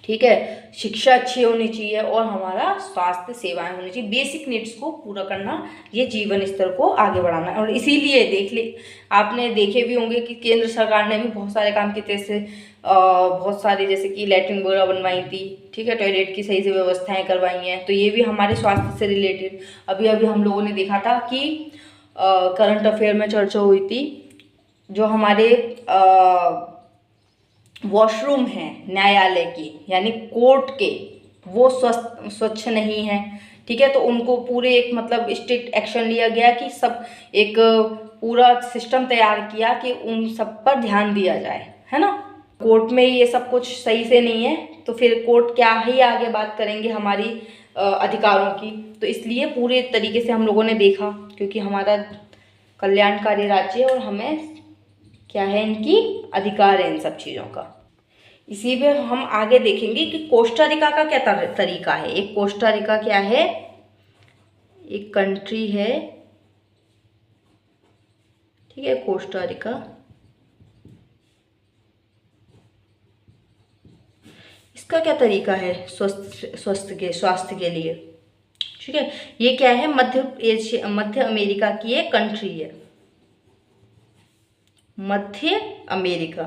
ठीक है, शिक्षा अच्छी होनी चाहिए, और हमारा स्वास्थ्य सेवाएं होनी चाहिए। बेसिक नीड्स को पूरा करना, ये जीवन स्तर को आगे बढ़ाना। और इसीलिए आपने देखे भी होंगे कि केंद्र सरकार ने भी बहुत सारे काम किए, जैसे बहुत सारे जैसे कि लैट्रिन वगैरह बनवाई थी, ठीक है, टॉयलेट की सही से व्यवस्थाएं करवाई हैं। तो ये भी हमारे स्वास्थ्य से रिलेटेड, अभी हम लोगों ने देखा था कि करंट अफेयर में चर्चा हुई थी, जो हमारे वॉशरूम हैं न्यायालय की, यानी कोर्ट के, वो स्वच्छ नहीं है, ठीक है। तो उनको पूरे एक मतलब स्ट्रिक्ट एक्शन लिया गया कि सब एक पूरा सिस्टम तैयार किया कि उन सब पर ध्यान दिया जाए, है ना। कोर्ट में ये सब कुछ सही से नहीं है, तो फिर कोर्ट क्या ही आगे बात करेंगे हमारी अधिकारों की। तो इसलिए पूरे तरीके से हम लोगों ने देखा, क्योंकि हमारा कल्याणकारी राज्य है और हमें क्या है, इनकी अधिकार है इन सब चीज़ों का। इसी में हम आगे देखेंगे कि कोस्टा रिका का क्या तरीका है। एक कोस्टा रिका क्या है, एक कंट्री है, ठीक है, कोस्टा रिका। इसका क्या तरीका है स्वास्थ्य के लिए, ठीक है। ये क्या है, मध्य अमेरिका की एक कंट्री है, मध्य अमेरिका,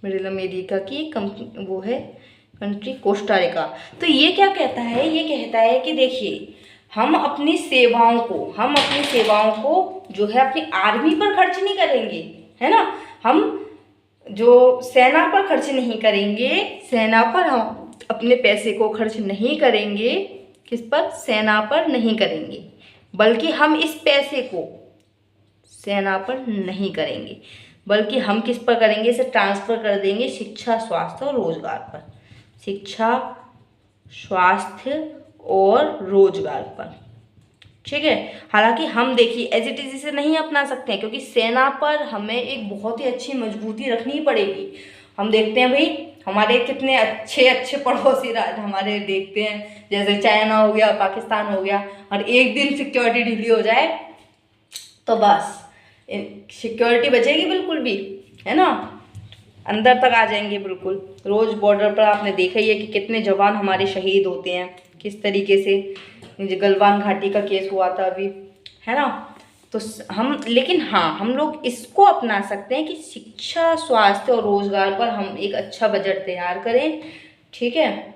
मिडिल अमेरिका की वो है कंट्री कोस्टा रिका। तो ये क्या कहता है, ये कहता है कि देखिए हम अपनी सेवाओं को जो है अपनी आर्मी पर खर्च नहीं करेंगे, है ना। हम जो सेना पर खर्च नहीं करेंगे, सेना पर हम अपने पैसे को खर्च नहीं करेंगे। किस पर? सेना पर नहीं करेंगे, बल्कि हम इस पैसे को सेना पर नहीं करेंगे, बल्कि हम किस पर करेंगे? इसे ट्रांसफ़र कर देंगे शिक्षा, स्वास्थ्य और रोजगार पर। शिक्षा, स्वास्थ्य और रोजगार पर, ठीक है। हालांकि हम देखिए एज इट इज इसे नहीं अपना सकते हैं, क्योंकि सेना पर हमें एक बहुत ही अच्छी मजबूती रखनी पड़ेगी। हम देखते हैं भाई हमारे कितने अच्छे अच्छे पड़ोसी राज्य हमारे देखते हैं, जैसे चाइना हो गया, पाकिस्तान हो गया, और एक दिन सिक्योरिटी ढीली हो जाए तो बस सिक्योरिटी बचेगी बिल्कुल भी, है ना, अंदर तक आ जाएंगे बिल्कुल। रोज बॉर्डर पर आपने देखा ही है कि कितने जवान हमारे शहीद होते हैं, किस तरीके से। गलवान घाटी का केस हुआ था अभी, है ना। तो हम, लेकिन हाँ, हम लोग इसको अपना सकते हैं कि शिक्षा, स्वास्थ्य और रोजगार पर हम एक अच्छा बजट तैयार करें, ठीक है।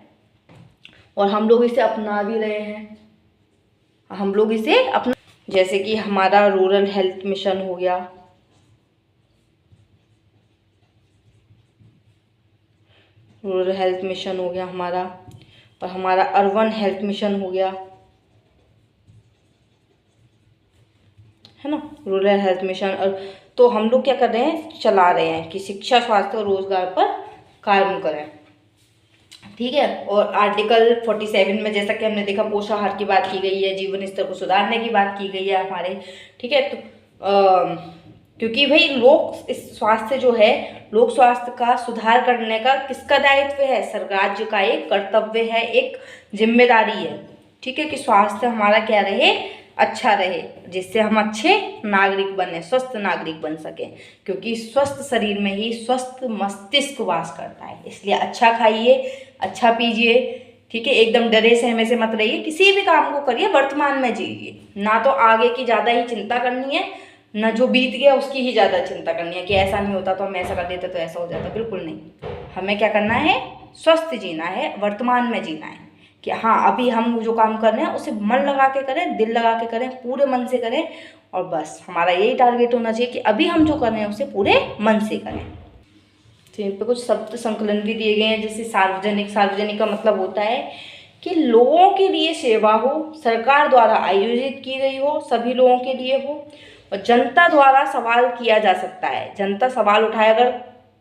और हम लोग इसे अपना भी रहे हैं, हम लोग इसे अपना, जैसे कि हमारा रूरल हेल्थ मिशन हो गया, रूरल हेल्थ मिशन हो गया हमारा, और हमारा अर्बन हेल्थ मिशन हो गया, है ना, रूरल हेल्थ मिशन। और तो हम लोग क्या कर रहे हैं, चला रहे हैं कि शिक्षा, स्वास्थ्य और रोजगार पर कार्य करें, ठीक है। और आर्टिकल 47 में जैसा कि हमने देखा पोषाहार की बात की गई है, जीवन स्तर को सुधारने की बात की गई है हमारे, ठीक है। तो क्योंकि भाई लोक स्वास्थ्य जो है, लोक स्वास्थ्य का सुधार करने का किसका दायित्व है? राज्य का एक कर्तव्य है, एक जिम्मेदारी है, ठीक है, कि स्वास्थ्य हमारा क्या रहे, अच्छा रहे, जिससे हम अच्छे नागरिक बने, स्वस्थ नागरिक बन सकें, क्योंकि स्वस्थ शरीर में ही स्वस्थ मस्तिष्क वास करता है। इसलिए अच्छा खाइए, अच्छा पीजिए, ठीक है, एकदम डरे सहमे से मत रहिए, किसी भी काम को करिए वर्तमान में जीजिए, ना तो आगे की ज़्यादा ही चिंता करनी है, ना जो बीत गया उसकी ही ज़्यादा चिंता करनी है कि ऐसा नहीं होता तो हम ऐसा कर देते तो ऐसा हो जाता। बिल्कुल नहीं, हमें क्या करना है, स्वस्थ जीना है, वर्तमान में जीना है, कि हाँ अभी हम जो काम कर रहे हैं उसे मन लगा के करें, दिल लगा के करें, पूरे मन से करें, और बस हमारा यही टारगेट होना चाहिए कि अभी हम जो कर रहे हैं उसे पूरे मन से करें। तो इन पर कुछ शब्द संकलन भी दिए गए हैं, जैसे सार्वजनिक। सार्वजनिक का मतलब होता है कि लोगों के लिए सेवा हो, सरकार द्वारा आयोजित की गई हो, सभी लोगों के लिए हो, और जनता द्वारा सवाल किया जा सकता है। जनता सवाल उठाए, अगर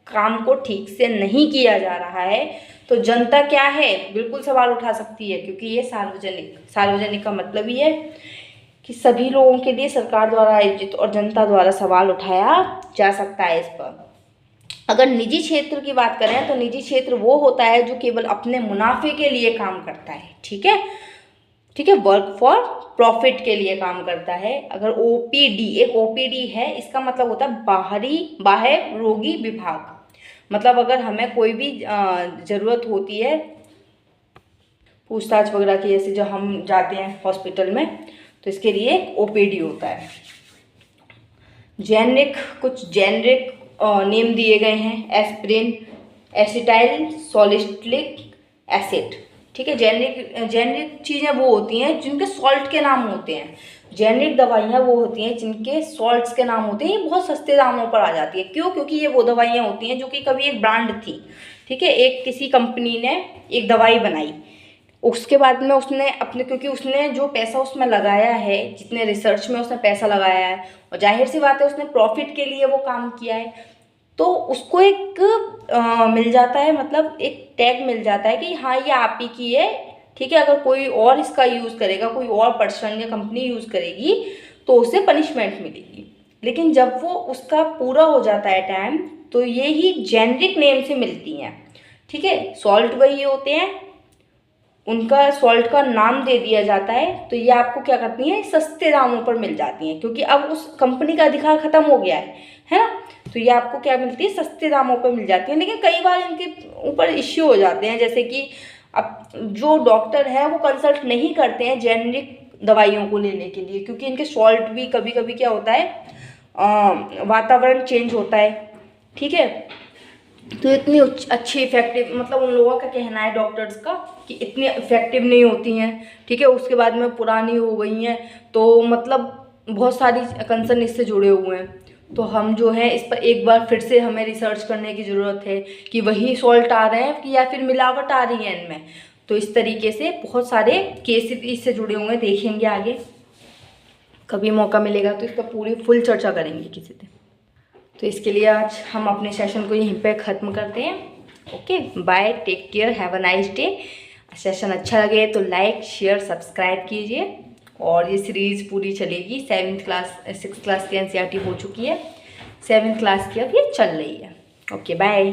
काम को ठीक से नहीं किया जा रहा है तो जनता क्या है, बिल्कुल सवाल उठा सकती है, क्योंकि ये सार्वजनिक का मतलब ही है कि सभी लोगों के लिए सरकार द्वारा आयोजित और जनता द्वारा सवाल उठाया जा सकता है इस पर। अगर निजी क्षेत्र की बात करें तो निजी क्षेत्र वो होता है जो केवल अपने मुनाफे के लिए काम करता है, ठीक है, ठीक है, वर्क फॉर प्रॉफिट के लिए काम करता है। अगर ओपीडी, एक ओपीडी है, इसका मतलब होता है बाह्य रोगी विभाग। मतलब अगर हमें कोई भी ज़रूरत होती है पूछताछ वगैरह की, जैसे जो हम जाते हैं हॉस्पिटल में, तो इसके लिए ओपीडी होता है। कुछ जेनरिक नेम दिए गए हैं, एस्पिरिन, एसिटाइल सॉलिसिलिक एसिड, ठीक है। जेनरिक चीज़ें वो होती हैं जिनके सॉल्ट के नाम होते हैं। जेनरिक दवाइयाँ वो होती हैं जिनके सॉल्ट्स के नाम होते हैं। ये बहुत सस्ते दामों पर आ जाती है। क्यों? क्योंकि ये वो दवाइयाँ होती हैं जो कि कभी एक ब्रांड थी, ठीक है, एक किसी कंपनी ने एक दवाई बनाई, उसके बाद में उसने अपने, क्योंकि उसने जो पैसा उसमें लगाया है, जितने रिसर्च में उसने पैसा लगाया है, और जाहिर सी बात है उसने प्रॉफिट के लिए वो काम किया है, तो उसको एक मिल जाता है, मतलब एक टैग मिल जाता है कि हाँ ये आप ही की है, ठीक है। अगर कोई और इसका यूज़ करेगा, कोई और पर्सन या कंपनी यूज़ करेगी तो उसे पनिशमेंट मिलेगी। लेकिन जब वो उसका पूरा हो जाता है टाइम, तो ये ही जेनरिक नेम से मिलती हैं, ठीक है। सॉल्ट वही होते हैं, उनका सॉल्ट का नाम दे दिया जाता है, तो ये आपको क्या करती हैं, सस्ते दामों पर मिल जाती हैं, क्योंकि अब उस कंपनी का अधिकार खत्म हो गया है ना। तो ये आपको क्या मिलती है, सस्ते दामों पर मिल जाती है। लेकिन कई बार इनके ऊपर इश्यू हो जाते हैं, जैसे कि अब जो डॉक्टर है वो कंसल्ट नहीं करते हैं जेनरिक दवाइयों को लेने के लिए, क्योंकि इनके सॉल्ट भी कभी कभी क्या होता है, वातावरण चेंज होता है, ठीक है। तो इतनी अच्छी इफेक्टिव, मतलब उन लोगों का कहना है डॉक्टर्स का कि इतनी इफेक्टिव नहीं होती हैं, ठीक है। उसके बाद में पुरानी हो गई हैं, तो मतलब बहुत सारी कंसर्न इससे जुड़े हुए हैं। तो हम जो है इस पर एक बार फिर से हमें रिसर्च करने की ज़रूरत है कि वही सॉल्ट आ रहे हैं कि या फिर मिलावट आ रही है इनमें। तो इस तरीके से बहुत सारे केसेस इससे जुड़े हुए हैं, देखेंगे आगे कभी मौका मिलेगा तो इस पर पूरी फुल चर्चा करेंगे किसी दिन। तो इसके लिए आज हम अपने सेशन को यहीं पे ख़त्म करते हैं। Okay, bye, take care, have a nice day. Session अच्छा लगे तो लाइक शेयर सब्सक्राइब कीजिए। और ये सीरीज़ पूरी चलेगी। 7th क्लास 6th क्लास की NCERT हो चुकी है, 7th क्लास की अब ये चल रही है। Okay, bye.